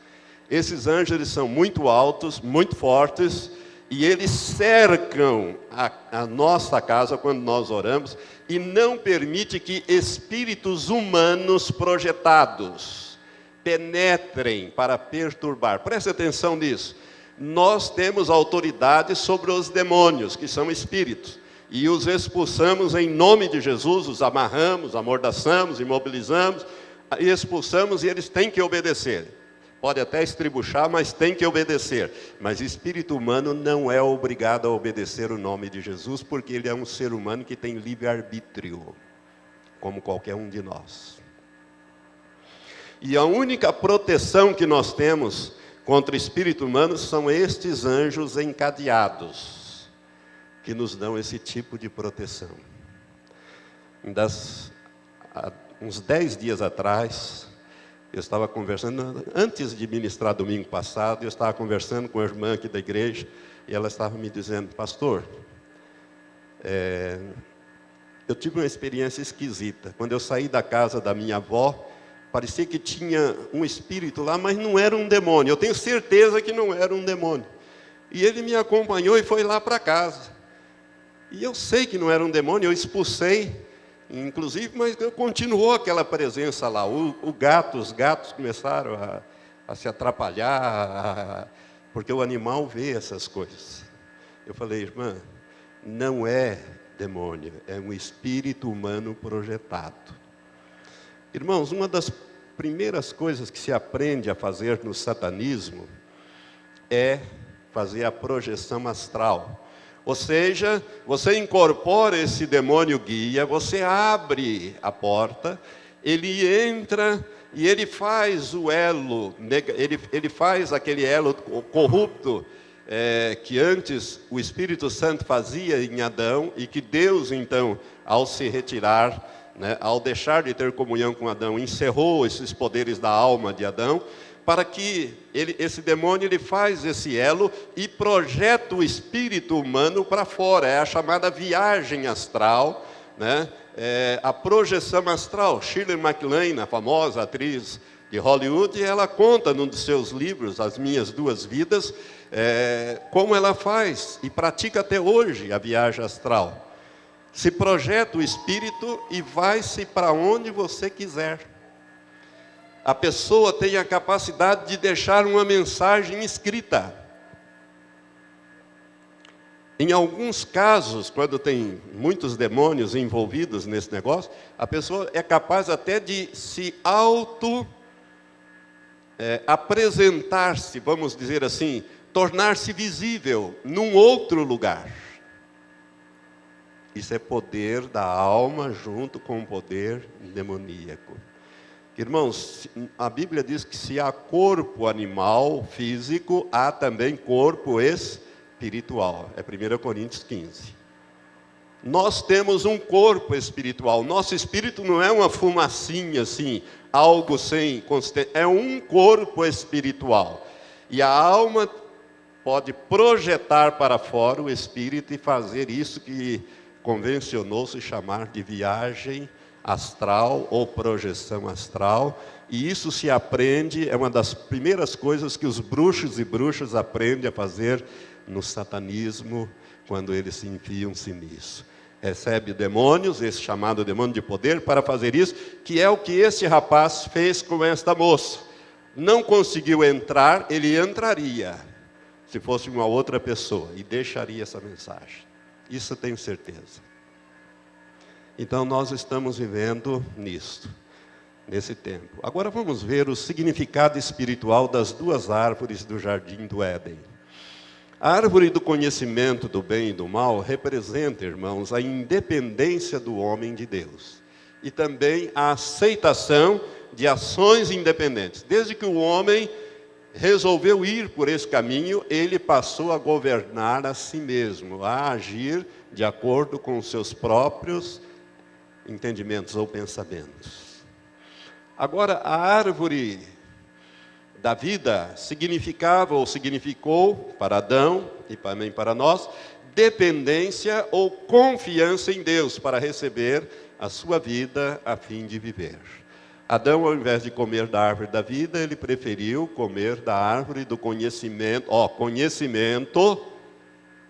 Esses anjos, eles são muito altos, muito fortes, e eles cercam a nossa casa quando nós oramos, e não permite que espíritos humanos projetados penetrem para perturbar. Preste atenção nisso. Nós temos autoridade sobre os demônios, que são espíritos, e os expulsamos em nome de Jesus, os amarramos, amordaçamos, imobilizamos, e expulsamos, e eles têm que obedecer. Pode até estribuchar, mas tem que obedecer. Mas espírito humano não é obrigado a obedecer o nome de Jesus, porque ele é um ser humano que tem livre-arbítrio, como qualquer um de nós. E a única proteção que nós temos contra o espírito humano são estes anjos encadeados, que nos dão esse tipo de proteção. Uns 10 dias atrás, eu estava conversando, antes de ministrar domingo passado, eu estava conversando com a irmã aqui da igreja, e ela estava me dizendo: pastor, eu tive uma experiência esquisita. Quando eu saí da casa da minha avó, parecia que tinha um espírito lá, mas não era um demônio. Eu tenho certeza que não era um demônio. E ele me acompanhou e foi lá para casa. E eu sei que não era um demônio, eu expulsei, inclusive, mas continuou aquela presença lá. Os gatos começaram a se atrapalhar, porque o animal vê essas coisas. Eu falei: irmã, não é demônio, é um espírito humano projetado. Irmãos, uma das primeiras coisas que se aprende a fazer no satanismo é fazer a projeção astral. Ou seja, você incorpora esse demônio guia, você abre a porta, ele entra e ele faz o elo, ele faz aquele elo corrupto que antes o Espírito Santo fazia em Adão, e que Deus, então, ao se retirar, ao deixar de ter comunhão com Adão, encerrou esses poderes da alma de Adão, para que esse demônio ele faz esse elo e projeta o espírito humano para fora. É a chamada viagem astral, a projeção astral. Shirley MacLaine, a famosa atriz de Hollywood, ela conta num dos seus livros, As Minhas Duas Vidas, como ela faz e pratica até hoje a viagem astral. Se projeta o espírito e vai-se para onde você quiser. A pessoa tem a capacidade de deixar uma mensagem escrita. Em alguns casos, quando tem muitos demônios envolvidos nesse negócio, a pessoa é capaz até de se apresentar-se, vamos dizer assim, tornar-se visível num outro lugar. Isso é poder da alma junto com o poder demoníaco. Irmãos, a Bíblia diz que se há corpo animal, físico, há também corpo espiritual. É 1 Coríntios 15. Nós temos um corpo espiritual. Nosso espírito não é uma fumacinha assim, algo sem consistência. É um corpo espiritual. E a alma pode projetar para fora o espírito e fazer isso que convencionou-se chamar de viagem astral ou projeção astral, e isso se aprende, é uma das primeiras coisas que os bruxos e bruxas aprendem a fazer no satanismo, quando eles se enfiam-se nisso. Recebe demônios, esse chamado demônio de poder, para fazer isso, que é o que esse rapaz fez com esta moça. Não conseguiu entrar, ele entraria, se fosse uma outra pessoa, e deixaria essa mensagem. Isso eu tenho certeza. Então nós estamos vivendo nesse tempo. Agora vamos ver o significado espiritual das duas árvores do Jardim do Éden. A árvore do conhecimento do bem e do mal representa, irmãos, a independência do homem de Deus. E também a aceitação de ações independentes. Desde que o homem resolveu ir por esse caminho, ele passou a governar a si mesmo, a agir de acordo com os seus próprios entendimentos ou pensamentos. Agora, a árvore da vida significava ou significou para Adão e também para nós dependência ou confiança em Deus para receber a sua vida a fim de viver. Adão, ao invés de comer da árvore da vida, ele preferiu comer da árvore do conhecimento. Conhecimento,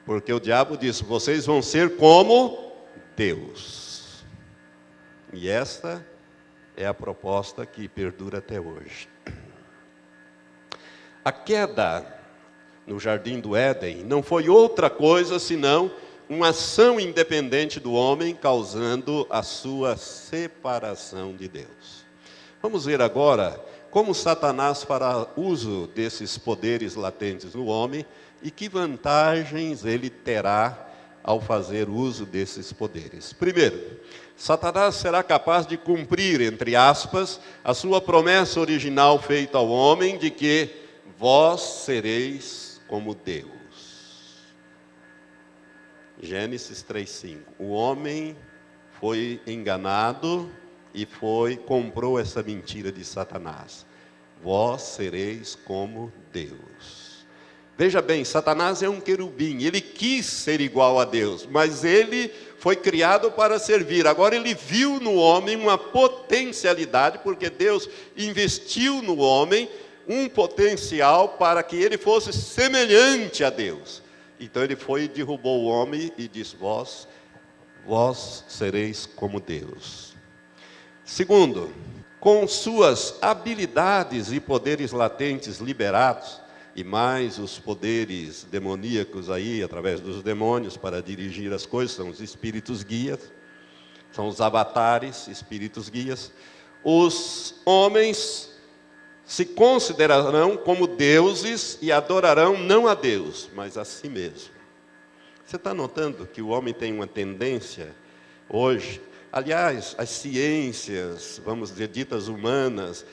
porque o diabo disse: vocês vão ser como Deus. E esta é a proposta que perdura até hoje. A queda no Jardim do Éden não foi outra coisa senão uma ação independente do homem, causando a sua separação de Deus. Vamos ver agora como Satanás fará uso desses poderes latentes no homem e que vantagens ele terá ao fazer uso desses poderes. Primeiro, Satanás será capaz de cumprir, entre aspas, a sua promessa original feita ao homem de que vós sereis como Deus. Gênesis 3:5. O homem foi enganado e comprou essa mentira de Satanás. Vós sereis como Deus. Veja bem, Satanás é um querubim, ele quis ser igual a Deus, mas ele foi criado para servir. Agora ele viu no homem uma potencialidade, porque Deus investiu no homem um potencial para que ele fosse semelhante a Deus. Então ele foi e derrubou o homem e disse, vós sereis como Deus. Segundo, com suas habilidades e poderes latentes liberados, e mais os poderes demoníacos aí, através dos demônios, para dirigir as coisas, são os espíritos guias, são os avatares, espíritos guias, os homens se considerarão como deuses e adorarão não a Deus, mas a si mesmo. Você está notando que o homem tem uma tendência hoje, aliás, as ciências, vamos dizer, ditas humanas,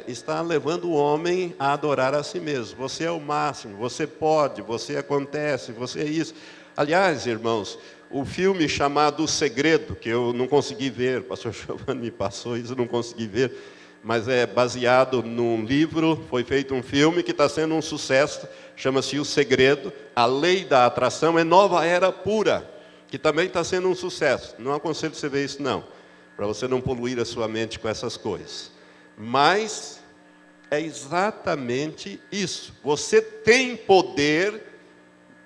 está levando o homem a adorar a si mesmo. Você é o máximo, você pode, você acontece, você é isso. Aliás, irmãos, o filme chamado O Segredo, que eu não consegui ver, o pastor Giovanni me passou isso, eu não consegui ver, mas é baseado num livro, foi feito um filme que está sendo um sucesso, chama-se O Segredo, A Lei da Atração, é Nova Era Pura, que também está sendo um sucesso. Não aconselho você ver isso não, para você não poluir a sua mente com essas coisas. Mas é exatamente isso. Você tem poder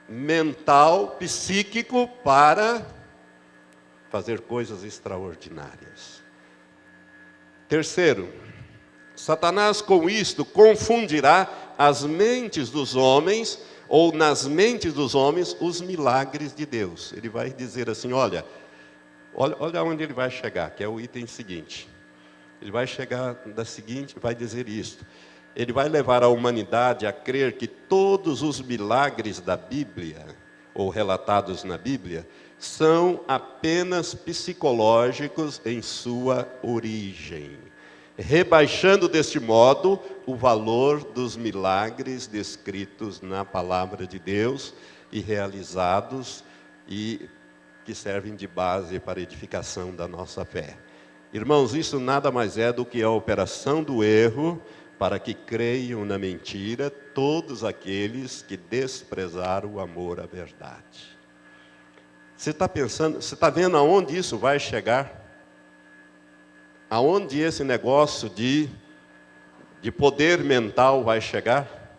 mental, psíquico, para fazer coisas extraordinárias. Terceiro, Satanás com isto confundirá as mentes dos homens, ou nas mentes dos homens, os milagres de Deus. Ele vai dizer assim, olha onde ele vai chegar, que é o item seguinte. Ele vai chegar da seguinte, vai dizer isto. Ele vai levar a humanidade a crer que todos os milagres da Bíblia, ou relatados na Bíblia, são apenas psicológicos em sua origem, rebaixando deste modo o valor dos milagres descritos na palavra de Deus e realizados e que servem de base para a edificação da nossa fé. Irmãos, isso nada mais é do que a operação do erro para que creiam na mentira todos aqueles que desprezaram o amor à verdade. Você está pensando, você está vendo aonde isso vai chegar? Aonde esse negócio de poder mental vai chegar?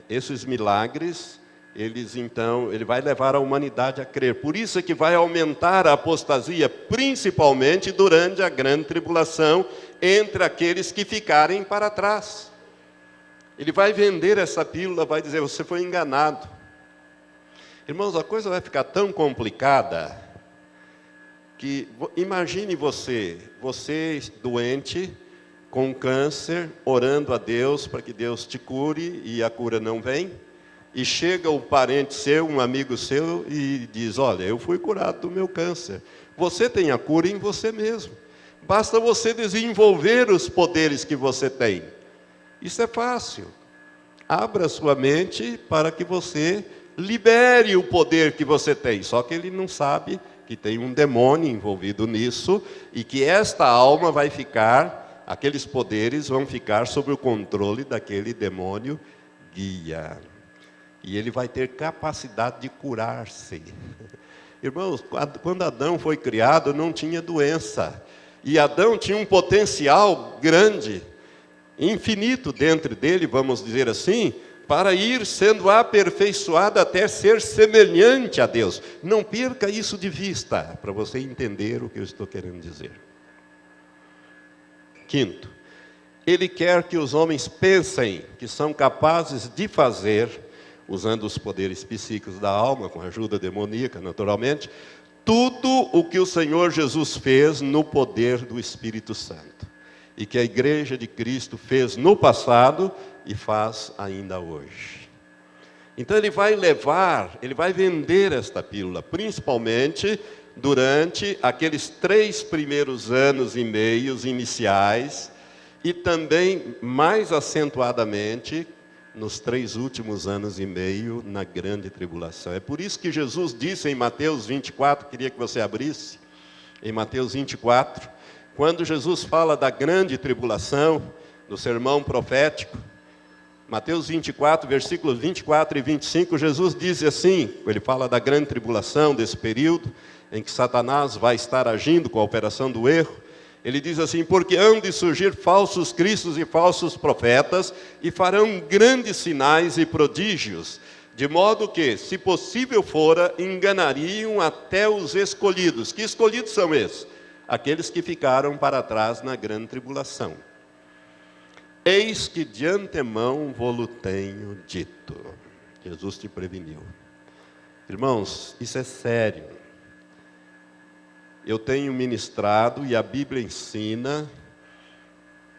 Esses milagres, ele vai levar a humanidade a crer. Por isso é que vai aumentar a apostasia, principalmente durante a grande tribulação, entre aqueles que ficarem para trás. Ele vai vender essa pílula, vai dizer, você foi enganado. Irmãos, a coisa vai ficar tão complicada, que imagine você doente, com câncer, orando a Deus para que Deus te cure, e a cura não vem. E chega o parente seu, um amigo seu, e diz, olha, eu fui curado do meu câncer. Você tem a cura em você mesmo. Basta você desenvolver os poderes que você tem. Isso é fácil. Abra sua mente para que você libere o poder que você tem. Só que ele não sabe que tem um demônio envolvido nisso, e que esta alma vai ficar, aqueles poderes vão ficar sob o controle daquele demônio guia. E ele vai ter capacidade de curar-se. Irmãos, quando Adão foi criado, não tinha doença. E Adão tinha um potencial grande, infinito dentro dele, vamos dizer assim, para ir sendo aperfeiçoado até ser semelhante a Deus. Não perca isso de vista, para você entender o que eu estou querendo dizer. Quinto, ele quer que os homens pensem que são capazes de fazer, usando os poderes psíquicos da alma, com a ajuda demoníaca, naturalmente, tudo o que o Senhor Jesus fez no poder do Espírito Santo. E que a Igreja de Cristo fez no passado e faz ainda hoje. Então ele vai vender esta pílula, principalmente durante aqueles 3 primeiros anos e meios iniciais, e também mais acentuadamente nos 3 últimos anos e meio na grande tribulação. É por isso que Jesus disse em Mateus 24, queria que você abrisse, em Mateus 24, quando Jesus fala da grande tribulação, no sermão profético, Mateus 24, versículos 24 e 25, Jesus diz assim, ele fala da grande tribulação, desse período em que Satanás vai estar agindo com a operação do erro. Ele diz assim: porque hão de surgir falsos cristos e falsos profetas, e farão grandes sinais e prodígios, de modo que, se possível fora, enganariam até os escolhidos. Que escolhidos são esses? Aqueles que ficaram para trás na grande tribulação. Eis que de antemão vou-lo tenho dito. Jesus te preveniu. Irmãos, isso é sério. Eu tenho ministrado e a Bíblia ensina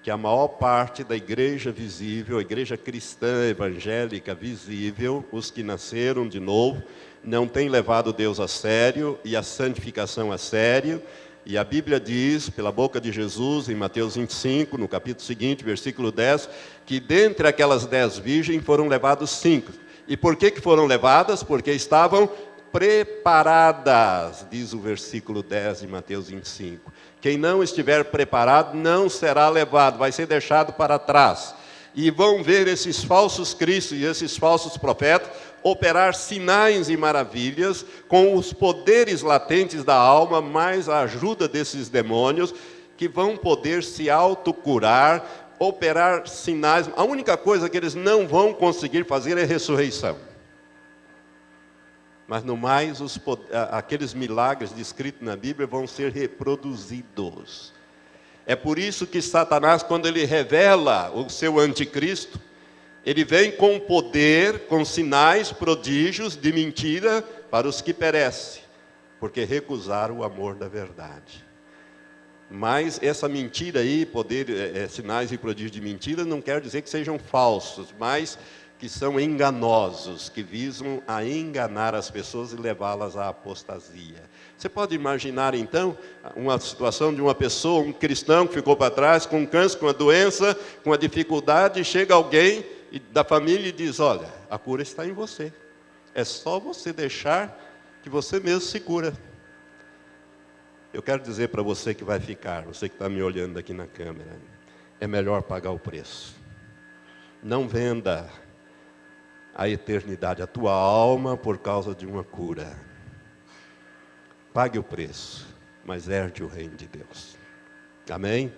que a maior parte da igreja visível, a igreja cristã evangélica visível, os que nasceram de novo, não tem levado Deus a sério e a santificação a sério. E a Bíblia diz, pela boca de Jesus, em Mateus 25, no capítulo seguinte, versículo 10, que dentre aquelas 10 virgens foram levados 5. E por que foram levadas? Porque estavam preparadas, diz o versículo 10 de Mateus 25. Quem não estiver preparado não será levado, vai ser deixado para trás. E vão ver esses falsos cristos e esses falsos profetas operar sinais e maravilhas com os poderes latentes da alma, mais a ajuda desses demônios, que vão poder se autocurar, operar sinais. A única coisa que eles não vão conseguir fazer é ressurreição. Mas no mais, aqueles milagres descritos na Bíblia vão ser reproduzidos. É por isso que Satanás, quando ele revela o seu anticristo, ele vem com poder, com sinais, prodígios de mentira para os que perecem, porque recusaram o amor da verdade. Mas essa mentira aí, sinais e prodígios de mentira, não quer dizer que sejam falsos, mas que são enganosos, que visam a enganar as pessoas e levá-las à apostasia. Você pode imaginar, então, uma situação de uma pessoa, um cristão que ficou para trás, com câncer, com a doença, com a dificuldade, e chega alguém da família e diz: olha, a cura está em você. É só você deixar que você mesmo se cura. Eu quero dizer para você que vai ficar, você que está me olhando aqui na câmera, é melhor pagar o preço. Não venda a eternidade, a tua alma, por causa de uma cura. Pague o preço, mas herde o reino de Deus. Amém?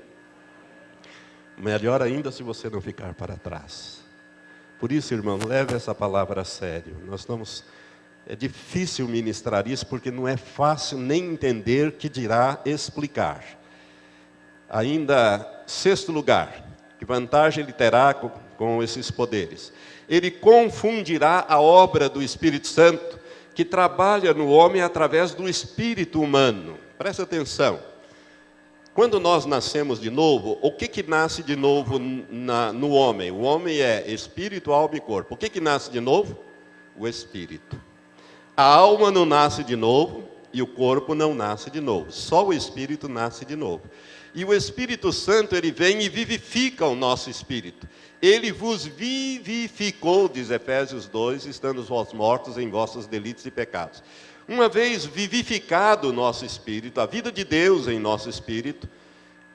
Melhor ainda se você não ficar para trás. Por isso, irmão, leve essa palavra a sério. É difícil ministrar isso, porque não é fácil nem entender, que dirá explicar. Ainda, 6º lugar, que vantagem ele terá com esses poderes? Ele confundirá a obra do Espírito Santo, que trabalha no homem através do espírito humano. Presta atenção. Quando nós nascemos de novo, o que nasce de novo no homem? O homem é espírito, alma e corpo. O que nasce de novo? O espírito. A alma não nasce de novo e o corpo não nasce de novo. Só o espírito nasce de novo. E o Espírito Santo, ele vem e vivifica o nosso espírito. Ele vos vivificou, diz Efésios 2, estando vós mortos em vossos delitos e pecados. Uma vez vivificado o nosso espírito, a vida de Deus em nosso espírito,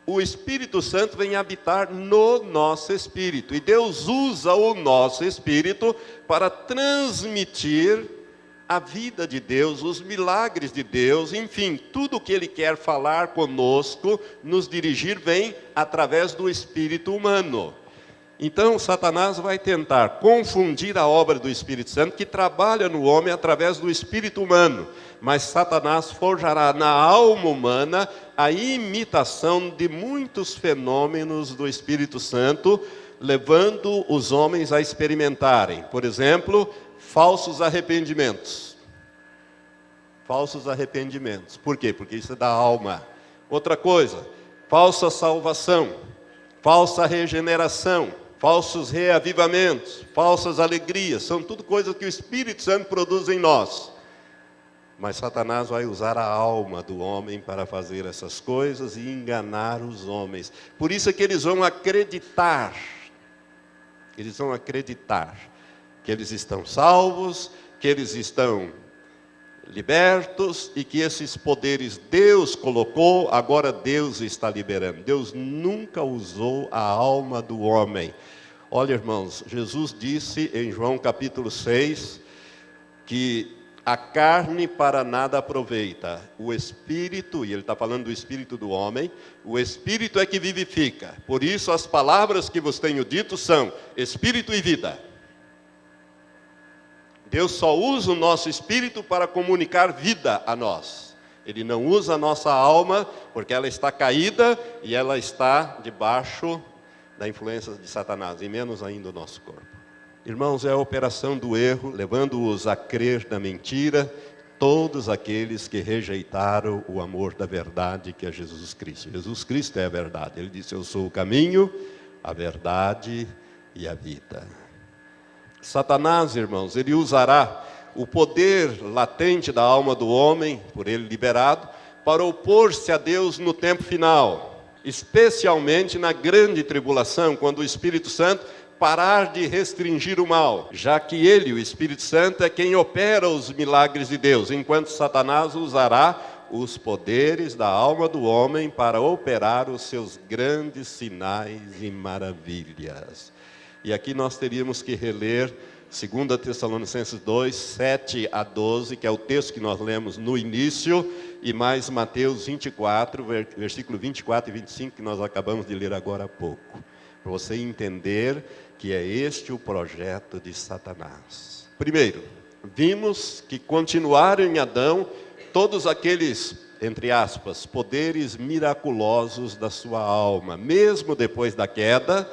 o Espírito Santo vem habitar no nosso espírito. E Deus usa o nosso espírito para transmitir a vida de Deus, os milagres de Deus, enfim, tudo o que Ele quer falar conosco, nos dirigir, vem através do espírito humano. Então, Satanás vai tentar confundir a obra do Espírito Santo, que trabalha no homem através do espírito humano. Mas Satanás forjará na alma humana a imitação de muitos fenômenos do Espírito Santo, levando os homens a experimentarem, por exemplo, falsos arrependimentos. Falsos arrependimentos. Por quê? Porque isso é da alma. Outra coisa, falsa salvação, falsa regeneração. falsos reavivamentos, falsas alegrias, são tudo coisas que o Espírito Santo produz em nós. Mas Satanás vai usar a alma do homem para fazer essas coisas e enganar os homens. Por isso é que eles vão acreditar que eles estão salvos, que eles estão libertos e que esses poderes Deus colocou, agora Deus está liberando. Deus nunca usou a alma do homem. Olha, irmãos, Jesus disse em João capítulo 6 que a carne para nada aproveita, o Espírito, e ele está falando do Espírito do homem, o Espírito é que vivifica. Por isso as palavras que vos tenho dito são Espírito e vida. Deus só usa o nosso espírito para comunicar vida a nós. Ele não usa a nossa alma, porque ela está caída e ela está debaixo da influência de Satanás, e menos ainda o nosso corpo. Irmãos, é a operação do erro, levando-os a crer na mentira, todos aqueles que rejeitaram o amor da verdade, que é Jesus Cristo. Jesus Cristo é a verdade. Ele disse, eu sou o caminho, a verdade e a vida. Satanás, irmãos, ele usará o poder latente da alma do homem, por ele liberado, para opor-se a Deus no tempo final, especialmente na grande tribulação, quando o Espírito Santo parar de restringir o mal, já que ele, o Espírito Santo, é quem opera os milagres de Deus, enquanto Satanás usará os poderes da alma do homem para operar os seus grandes sinais e maravilhas. E aqui nós teríamos que reler 2 Tessalonicenses 2, 7 a 12, que é o texto que nós lemos no início, e mais Mateus 24, versículo 24 e 25, que nós acabamos de ler agora há pouco. Para você entender que é este o projeto de Satanás. Primeiro, vimos que continuaram em Adão todos aqueles, entre aspas, poderes miraculosos da sua alma, mesmo depois da queda,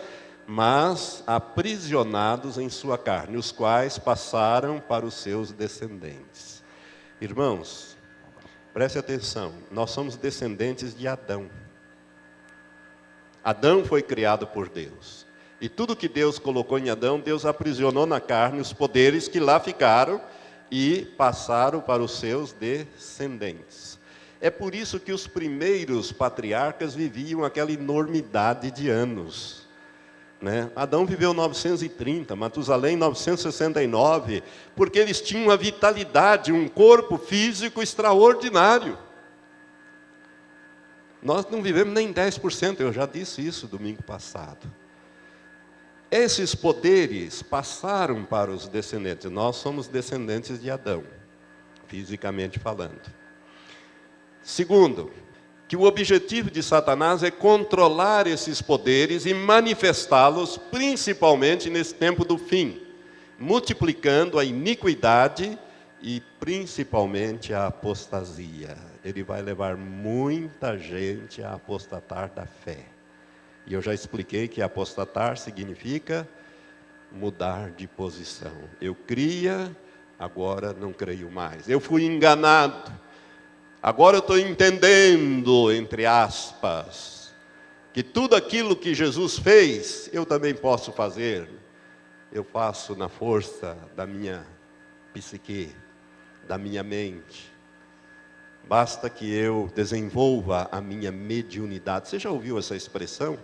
mas aprisionados em sua carne, os quais passaram para os seus descendentes. Irmãos, preste atenção, nós somos descendentes de Adão. Adão foi criado por Deus. E tudo que Deus colocou em Adão, Deus aprisionou na carne os poderes que lá ficaram e passaram para os seus descendentes. É por isso que os primeiros patriarcas viviam aquela enormidade de anos. Adão viveu 930, Matusalém 969, porque eles tinham uma vitalidade, um corpo físico extraordinário. Nós não vivemos nem 10%, eu já disse isso domingo passado. Esses poderes passaram para os descendentes, nós somos descendentes de Adão, fisicamente falando. Segundo, que o objetivo de Satanás é controlar esses poderes e manifestá-los, principalmente nesse tempo do fim, multiplicando a iniquidade e principalmente a apostasia. Ele vai levar muita gente a apostatar da fé. E eu já expliquei que apostatar significa mudar de posição. Eu cria, agora não creio mais. Eu fui enganado. Agora eu estou entendendo, entre aspas, que tudo aquilo que Jesus fez, eu também posso fazer. Eu faço na força da minha psique, da minha mente. Basta que eu desenvolva a minha mediunidade. Você já ouviu essa expressão?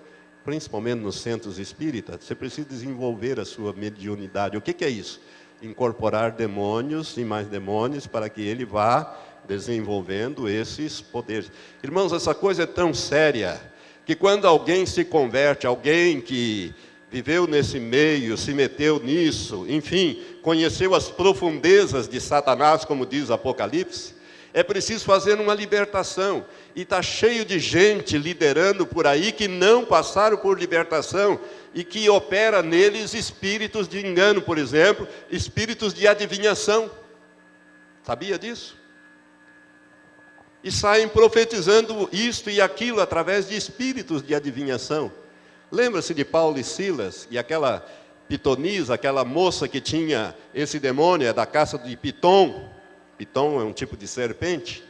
Principalmente nos centros espíritas, você precisa desenvolver a sua mediunidade. O que é isso? Incorporar demônios e mais demônios para que ele vá desenvolvendo esses poderes. Irmãos, essa coisa é tão séria, que quando alguém se converte, alguém que viveu nesse meio, se meteu nisso, enfim, conheceu as profundezas de Satanás, como diz Apocalipse, é preciso fazer uma libertação. E está cheio de gente liderando por aí que não passaram por libertação e que opera neles espíritos de engano, por exemplo, espíritos de adivinhação. Sabia disso? E saem profetizando isto e aquilo através de espíritos de adivinhação. Lembra-se de Paulo e Silas e aquela pitonisa, aquela moça que tinha esse demônio, da caça de Pitom. Pitom é um tipo de serpente.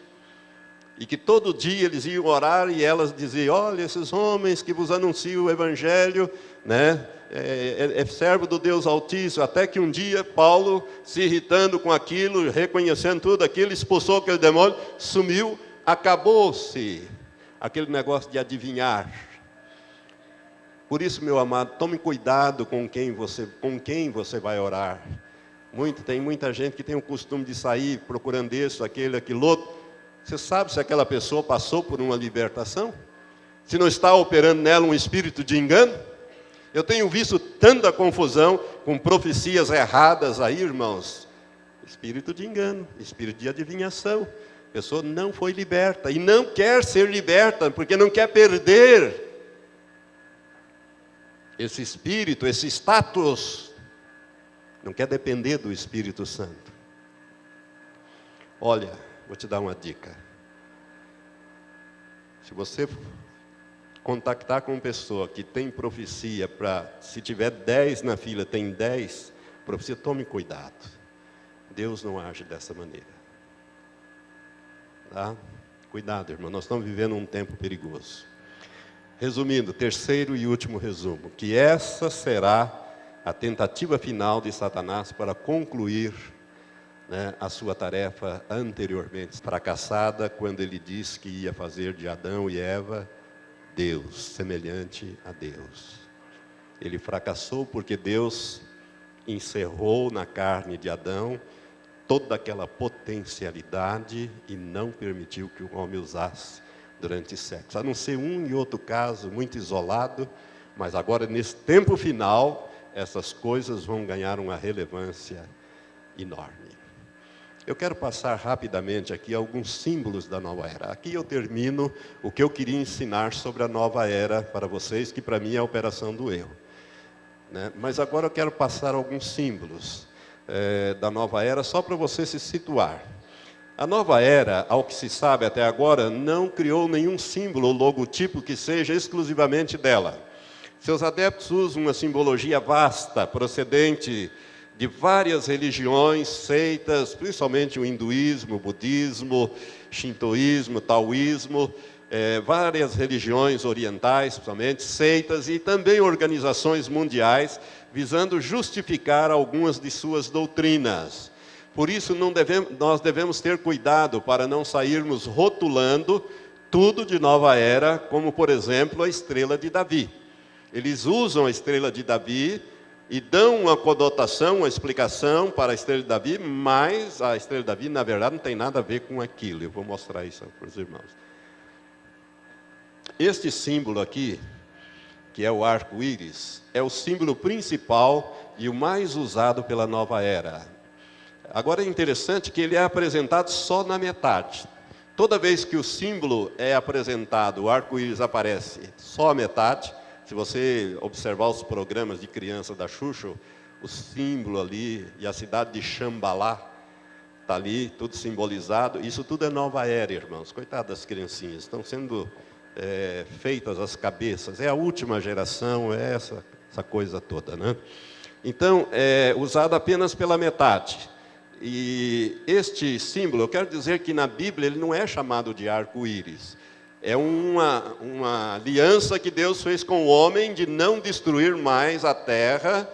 E que todo dia eles iam orar e elas diziam, olha, esses homens que vos anunciam o Evangelho, é servo do Deus Altíssimo, até que um dia Paulo, se irritando com aquilo, reconhecendo tudo aquilo, expulsou aquele demônio, sumiu, acabou-se aquele negócio de adivinhar. Por isso, meu amado, tome cuidado com quem você vai orar. Tem muita gente que tem o costume de sair procurando isso, aquilo outro. Você sabe se aquela pessoa passou por uma libertação? Se não está operando nela um espírito de engano? Eu tenho visto tanta confusão com profecias erradas aí, irmãos. Espírito de engano, espírito de adivinhação. A pessoa não foi liberta e não quer ser liberta, porque não quer perder esse espírito, esse status. Não quer depender do Espírito Santo. Olha, vou te dar uma dica. Se você contactar com uma pessoa que tem profecia, se tiver 10 na fila, tem 10, profecia, tome cuidado. Deus não age dessa maneira. Tá? Cuidado, irmão, nós estamos vivendo um tempo perigoso. Resumindo, terceiro e último resumo, que essa será a tentativa final de Satanás para concluir, a sua tarefa anteriormente fracassada, quando ele disse que ia fazer de Adão e Eva Deus, semelhante a Deus. Ele fracassou porque Deus encerrou na carne de Adão toda aquela potencialidade e não permitiu que o homem usasse durante sexo. A não ser um e outro caso muito isolado, mas agora nesse tempo final, essas coisas vão ganhar uma relevância enorme. Eu quero passar rapidamente aqui alguns símbolos da nova era. Aqui eu termino o que eu queria ensinar sobre a nova era para vocês, que para mim é a operação do erro. Mas agora eu quero passar alguns símbolos da nova era, só para você se situar. A nova era, ao que se sabe até agora, não criou nenhum símbolo ou logotipo que seja exclusivamente dela. Seus adeptos usam uma simbologia vasta, procedente de várias religiões, seitas, principalmente o hinduísmo, o budismo, shintoísmo, taoísmo, várias religiões orientais, principalmente, seitas e também organizações mundiais, visando justificar algumas de suas doutrinas. Por isso, nós devemos ter cuidado para não sairmos rotulando tudo de nova era, como, por exemplo, a estrela de Davi. Eles usam a estrela de Davi e dão uma conotação, uma explicação para a estrela de Davi, mas a estrela de Davi, na verdade, não tem nada a ver com aquilo. Eu vou mostrar isso para os irmãos. Este símbolo aqui, que é o arco-íris, é o símbolo principal e o mais usado pela nova era. Agora é interessante que ele é apresentado só na metade. Toda vez que o símbolo é apresentado, o arco-íris aparece só a metade. Se você observar os programas de criança da Xuxa, o símbolo ali e a cidade de Xambalá, está ali, tudo simbolizado. Isso tudo é nova era, irmãos. Coitado das criancinhas, estão sendo feitas as cabeças. É a última geração, é essa coisa toda, Então, é usado apenas pela metade. E este símbolo, eu quero dizer que na Bíblia ele não é chamado de arco-íris. É uma aliança que Deus fez com o homem de não destruir mais a terra,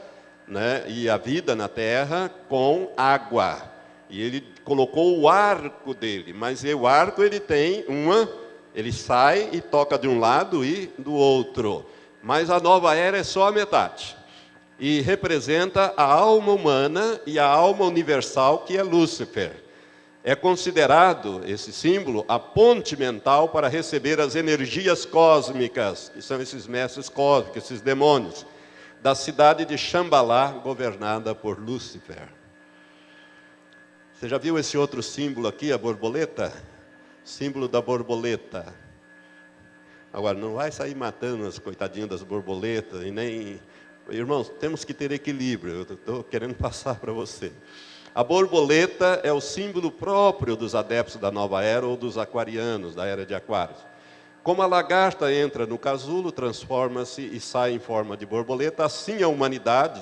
e a vida na terra com água. E ele colocou o arco dele, mas o arco ele sai e toca de um lado e do outro. Mas a nova era é só a metade. E representa a alma humana e a alma universal, que é Lúcifer. É considerado, esse símbolo, a ponte mental para receber as energias cósmicas, que são esses mestres cósmicos, esses demônios, da cidade de Xambalá, governada por Lúcifer. Você já viu esse outro símbolo aqui, a borboleta? Símbolo da borboleta. Agora, não vai sair matando as coitadinhas das borboletas, e nem... Irmãos, temos que ter equilíbrio, eu estou querendo passar para você. A borboleta é o símbolo próprio dos adeptos da nova era ou dos aquarianos, da era de Aquários. Como a lagarta entra no casulo, transforma-se e sai em forma de borboleta, assim a humanidade,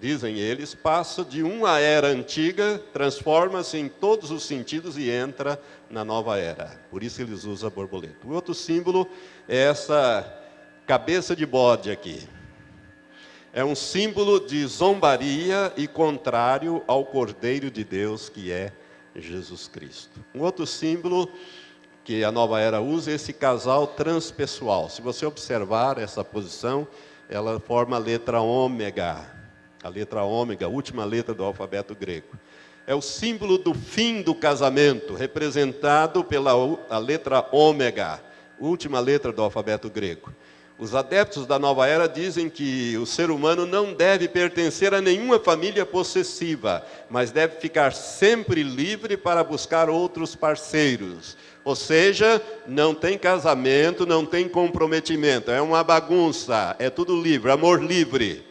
dizem eles, passa de uma era antiga, transforma-se em todos os sentidos e entra na nova era. Por isso eles usam a borboleta. O outro símbolo é essa cabeça de bode aqui. É um símbolo de zombaria e contrário ao Cordeiro de Deus, que é Jesus Cristo. Um outro símbolo que a Nova Era usa é esse casal transpessoal. Se você observar essa posição, ela forma a letra ômega. A letra ômega, a última letra do alfabeto grego. É o símbolo do fim do casamento, representado pela a letra ômega, última letra do alfabeto grego. Os adeptos da Nova Era dizem que o ser humano não deve pertencer a nenhuma família possessiva, mas deve ficar sempre livre para buscar outros parceiros. Ou seja, não tem casamento, não tem comprometimento, é uma bagunça, é tudo livre, amor livre.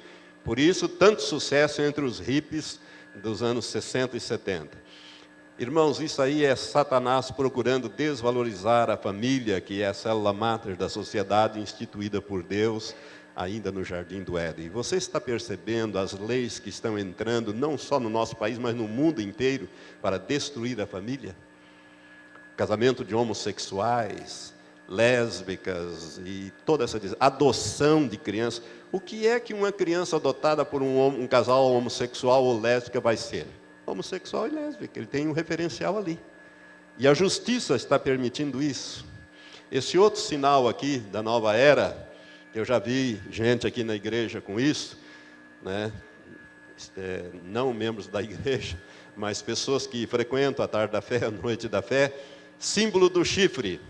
Por isso, tanto sucesso entre os hippies dos anos 60 e 70. Irmãos, isso aí é Satanás procurando desvalorizar a família, que é a célula máter da sociedade instituída por Deus, ainda no Jardim do Éden. Você está percebendo as leis que estão entrando, não só no nosso país, mas no mundo inteiro, para destruir a família? Casamento de homossexuais, lésbicas e toda essa adoção de crianças. O que é que uma criança adotada por um casal homossexual ou lésbica vai ser? Homossexual e lésbica, ele tem um referencial ali. E a justiça está permitindo isso. Esse outro sinal aqui da nova era, eu já vi gente aqui na igreja com isso, né? Não membros da igreja, mas pessoas que frequentam a tarde da fé, a noite da fé, símbolo do chifre.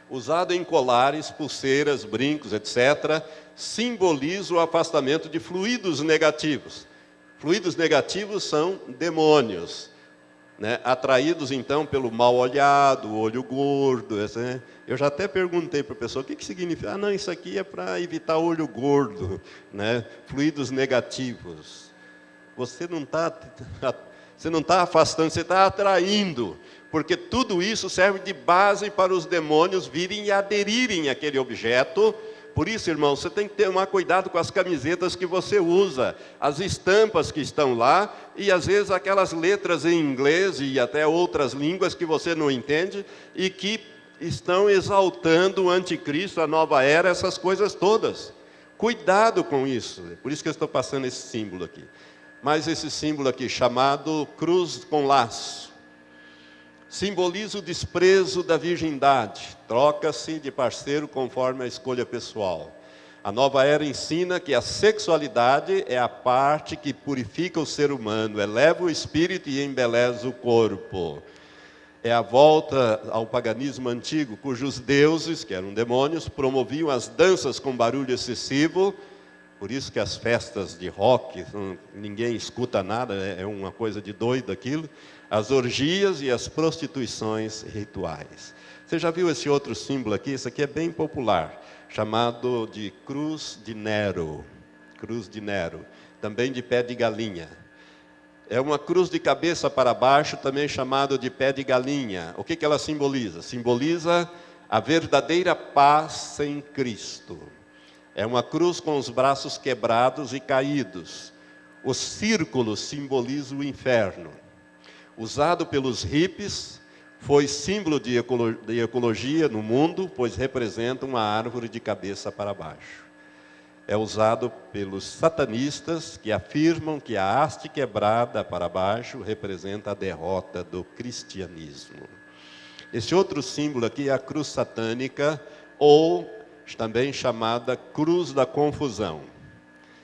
Usado em colares, pulseiras, brincos, etc., simboliza o afastamento de fluidos negativos. Fluidos negativos são demônios, né? Atraídos então pelo mal olhado, olho gordo. Né? Eu já até perguntei para a pessoa, o que significa? Ah, não, isso aqui é para evitar olho gordo, né? Fluidos negativos. Você não está afastando, você está atraindo, porque tudo isso serve de base para os demônios virem e aderirem àquele objeto. Por isso, irmão, você tem que tomar cuidado com as camisetas que você usa, as estampas que estão lá, e às vezes aquelas letras em inglês e até outras línguas que você não entende, e que estão exaltando o anticristo, a nova era, essas coisas todas. Cuidado com isso, por isso que eu estou passando esse símbolo aqui. Mas esse símbolo aqui, chamado cruz com laço, simboliza o desprezo da virgindade, troca-se de parceiro conforme a escolha pessoal. A nova era ensina que a sexualidade é a parte que purifica o ser humano, eleva o espírito e embeleza o corpo. É a volta ao paganismo antigo, cujos deuses, que eram demônios, promoviam as danças com barulho excessivo. Por isso que as festas de rock, ninguém escuta nada, é uma coisa de doido aquilo. As orgias e as prostituições rituais. Você já viu esse outro símbolo aqui? Esse aqui é bem popular, chamado de cruz de Nero. Cruz de Nero, também de pé de galinha. É uma cruz de cabeça para baixo, também chamado de pé de galinha. O que ela simboliza? Simboliza a verdadeira paz em Cristo. É uma cruz com os braços quebrados e caídos. O círculo simboliza o inferno. Usado pelos hippies, foi símbolo de ecologia no mundo, pois representa uma árvore de cabeça para baixo. É usado pelos satanistas, que afirmam que a haste quebrada para baixo representa a derrota do cristianismo. Esse outro símbolo aqui é a cruz satânica, ou também chamada cruz da confusão.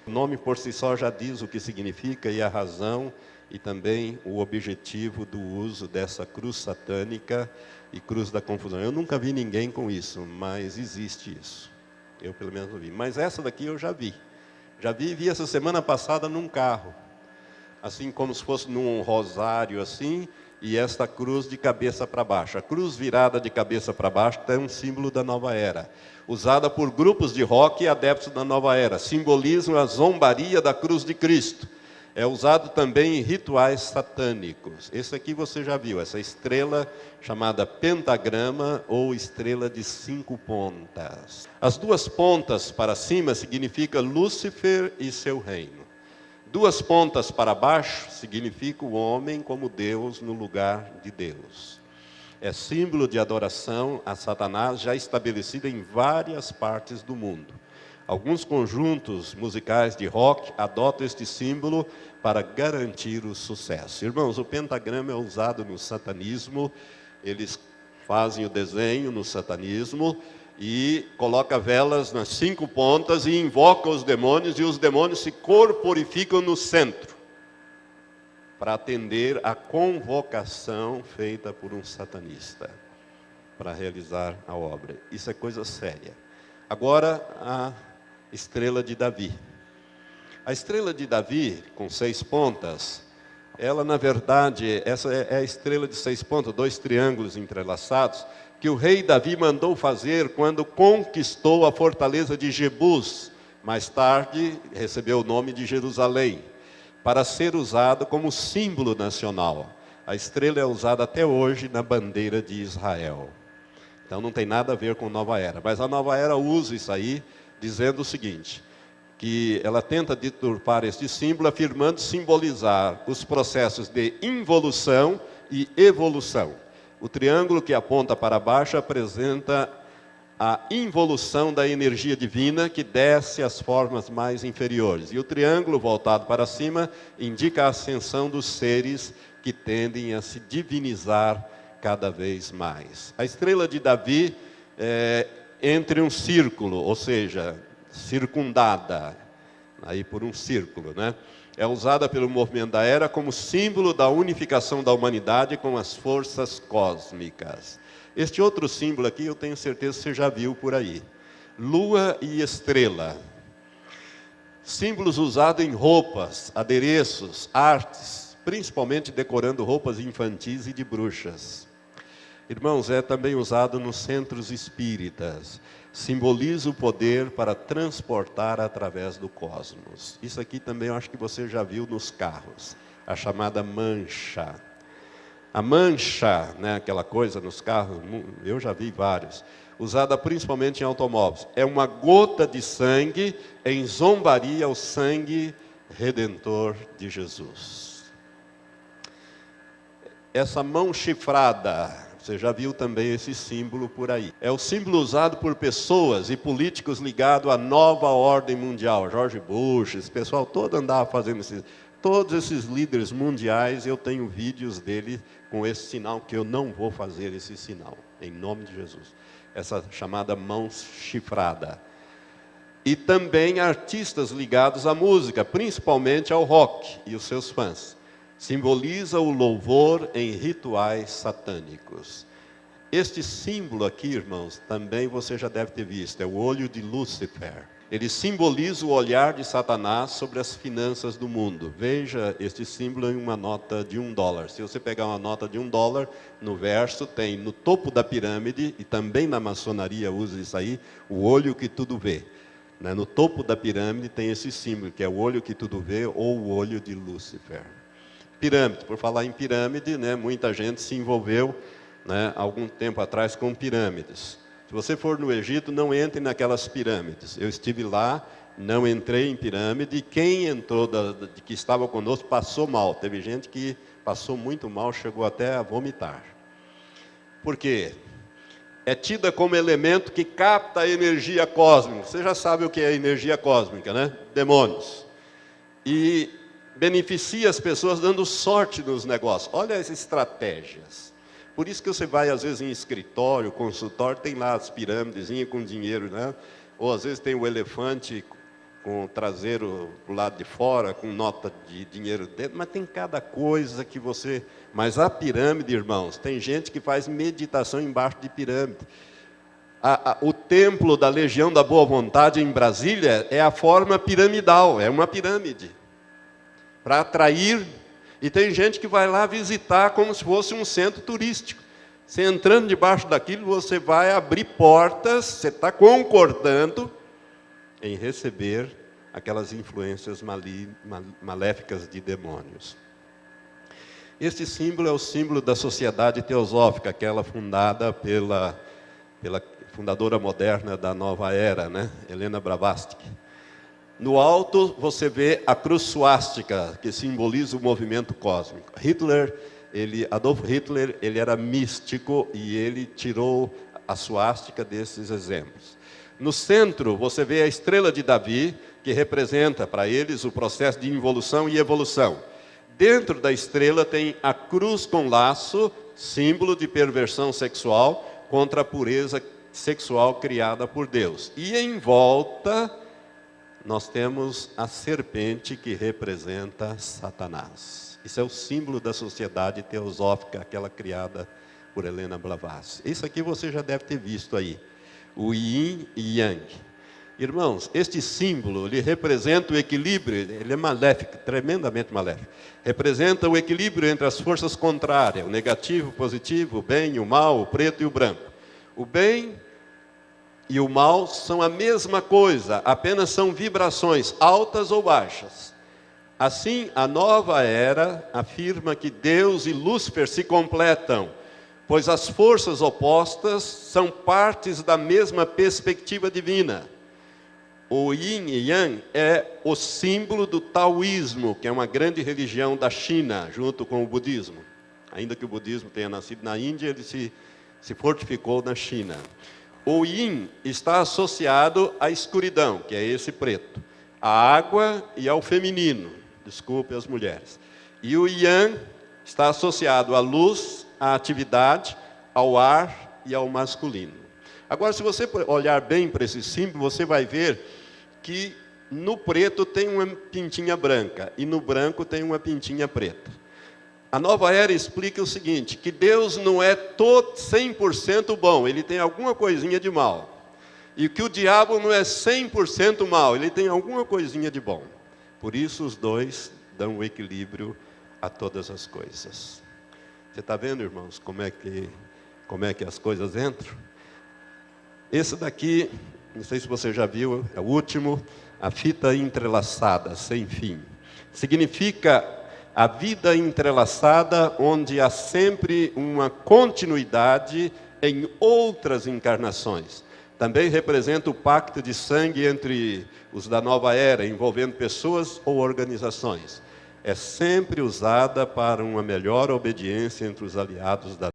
O nome por si só já diz o que significa e a razão e também o objetivo do uso dessa cruz satânica e cruz da confusão. Eu nunca vi ninguém com isso, mas existe isso. Eu pelo menos não vi. Mas essa daqui eu já vi. Já vi e vi essa semana passada num carro. Assim como se fosse num rosário assim, e esta cruz de cabeça para baixo. A cruz virada de cabeça para baixo é um símbolo da nova era. Usada por grupos de rock e adeptos da nova era. Simbolizam a zombaria da cruz de Cristo. É usado também em rituais satânicos. Esse aqui você já viu, essa estrela chamada pentagrama ou estrela de 5 pontas. As 2 pontas para cima significa Lúcifer e seu reino. 2 pontas para baixo significa o homem como Deus no lugar de Deus. É símbolo de adoração a Satanás já estabelecido em várias partes do mundo. Alguns conjuntos musicais de rock adotam este símbolo para garantir o sucesso. Irmãos, o pentagrama é usado no satanismo, eles fazem o desenho no satanismo e colocam velas nas 5 pontas e invocam os demônios, e os demônios se corporificam no centro, para atender à convocação feita por um satanista, para realizar a obra. Isso é coisa séria. Agora, a estrela de Davi. A estrela de Davi, com 6 pontas, ela, na verdade, essa é a estrela de 6 pontas, 2 triângulos entrelaçados, que o rei Davi mandou fazer quando conquistou a fortaleza de Jebus. Mais tarde, recebeu o nome de Jerusalém, para ser usado como símbolo nacional. A estrela é usada até hoje na bandeira de Israel. Então não tem nada a ver com Nova Era. Mas a Nova Era usa isso aí, dizendo o seguinte, que ela tenta deturpar este símbolo, afirmando simbolizar os processos de involução e evolução. O triângulo que aponta para baixo apresenta a involução da energia divina que desce às formas mais inferiores. E o triângulo voltado para cima indica a ascensão dos seres que tendem a se divinizar cada vez mais. A estrela de Davi é entre um círculo, ou seja, circundada aí por um círculo, né? É usada pelo movimento da era como símbolo da unificação da humanidade com as forças cósmicas. Este outro símbolo aqui, eu tenho certeza que você já viu por aí. Lua e estrela. Símbolos usados em roupas, adereços, artes, principalmente decorando roupas infantis e de bruxas. Irmãos, é também usado nos centros espíritas. Simboliza o poder para transportar através do cosmos. Isso aqui também eu acho que você já viu nos carros. A chamada mancha. A mancha, né, aquela coisa nos carros, eu já vi vários, usada principalmente em automóveis. É uma gota de sangue em zombaria ao sangue redentor de Jesus. Essa mão chifrada, você já viu também esse símbolo por aí. É o símbolo usado por pessoas e políticos ligados à nova ordem mundial. George Bush, esse pessoal todo andava fazendo isso. Todos esses líderes mundiais, eu tenho vídeos dele com esse sinal, que eu não vou fazer esse sinal, em nome de Jesus. Essa chamada mão chifrada. E também artistas ligados à música, principalmente ao rock e os seus fãs. Simboliza o louvor em rituais satânicos. Este símbolo aqui, irmãos, também você já deve ter visto, é o olho de Lúcifer. Ele simboliza o olhar de Satanás sobre as finanças do mundo. Veja este símbolo em uma nota de $1. Se você pegar uma nota de $1, no verso tem no topo da pirâmide, e também na maçonaria usa isso aí, o olho que tudo vê. No topo da pirâmide tem esse símbolo, que é o olho que tudo vê, ou o olho de Lúcifer. Pirâmide, por falar em pirâmide, muita gente se envolveu algum tempo atrás com pirâmides. Se você for no Egito, não entre naquelas pirâmides. Eu estive lá, não entrei em pirâmide, e quem entrou, que estava conosco, passou mal. Teve gente que passou muito mal, chegou até a vomitar. Por quê? É tida como elemento que capta a energia cósmica. Você já sabe o que é energia cósmica, né? Demônios. E beneficia as pessoas dando sorte nos negócios. Olha as estratégias. Por isso que você vai, às vezes, em escritório, consultório, tem lá as pirâmidezinhas com dinheiro, né? Ou, às vezes, tem o elefante com o traseiro do lado de fora, com nota de dinheiro dentro, mas tem cada coisa que você... Mas a pirâmide, irmãos, tem gente que faz meditação embaixo de pirâmide. O templo da Legião da Boa Vontade em Brasília é a forma piramidal, é uma pirâmide. Para atrair... E tem gente que vai lá visitar como se fosse um centro turístico. Você entrando debaixo daquilo, você vai abrir portas, você está concordando em receber aquelas influências maléficas de demônios. Este símbolo é o símbolo da Sociedade Teosófica, aquela fundada pela fundadora moderna da Nova Era, Helena Blavatsky. No alto você vê a cruz suástica, que simboliza o movimento cósmico. Adolf Hitler, ele era místico e ele tirou a suástica desses exemplos. No centro, você vê a estrela de Davi, que representa para eles o processo de involução e evolução. Dentro da estrela tem a cruz com laço, símbolo de perversão sexual contra a pureza sexual criada por Deus. E em volta, nós temos a serpente que representa Satanás. Isso é o símbolo da sociedade teosófica, aquela criada por Helena Blavatsky. Isso aqui você já deve ter visto aí. O Yin e Yang. Irmãos, este símbolo, ele representa o equilíbrio, ele é maléfico, tremendamente maléfico. Representa o equilíbrio entre as forças contrárias, o negativo, o positivo, o bem e o mal, o preto e o branco. O bem e o mal são a mesma coisa, apenas são vibrações altas ou baixas. Assim, a nova era afirma que Deus e Lúcifer se completam, pois as forças opostas são partes da mesma perspectiva divina. O Yin e Yang é o símbolo do taoísmo, que é uma grande religião da China, junto com o budismo. Ainda que o budismo tenha nascido na Índia, ele se fortificou na China. O Yin está associado à escuridão, que é esse preto, à água e ao feminino, desculpe as mulheres. E o Yang está associado à luz, à atividade, ao ar e ao masculino. Agora, se você olhar bem para esse símbolo, você vai ver que no preto tem uma pintinha branca e no branco tem uma pintinha preta. A nova era explica o seguinte, que Deus não é 100% bom, ele tem alguma coisinha de mal. E que o diabo não é 100% mal, ele tem alguma coisinha de bom. Por isso os dois dão o equilíbrio a todas as coisas. Você está vendo, irmãos, como é que as coisas entram? Esse daqui, não sei se você já viu, é o último, a fita entrelaçada, sem fim. Significa a vida entrelaçada, onde há sempre uma continuidade em outras encarnações. Também representa o pacto de sangue entre os da nova era, envolvendo pessoas ou organizações. É sempre usada para uma melhor obediência entre os aliados da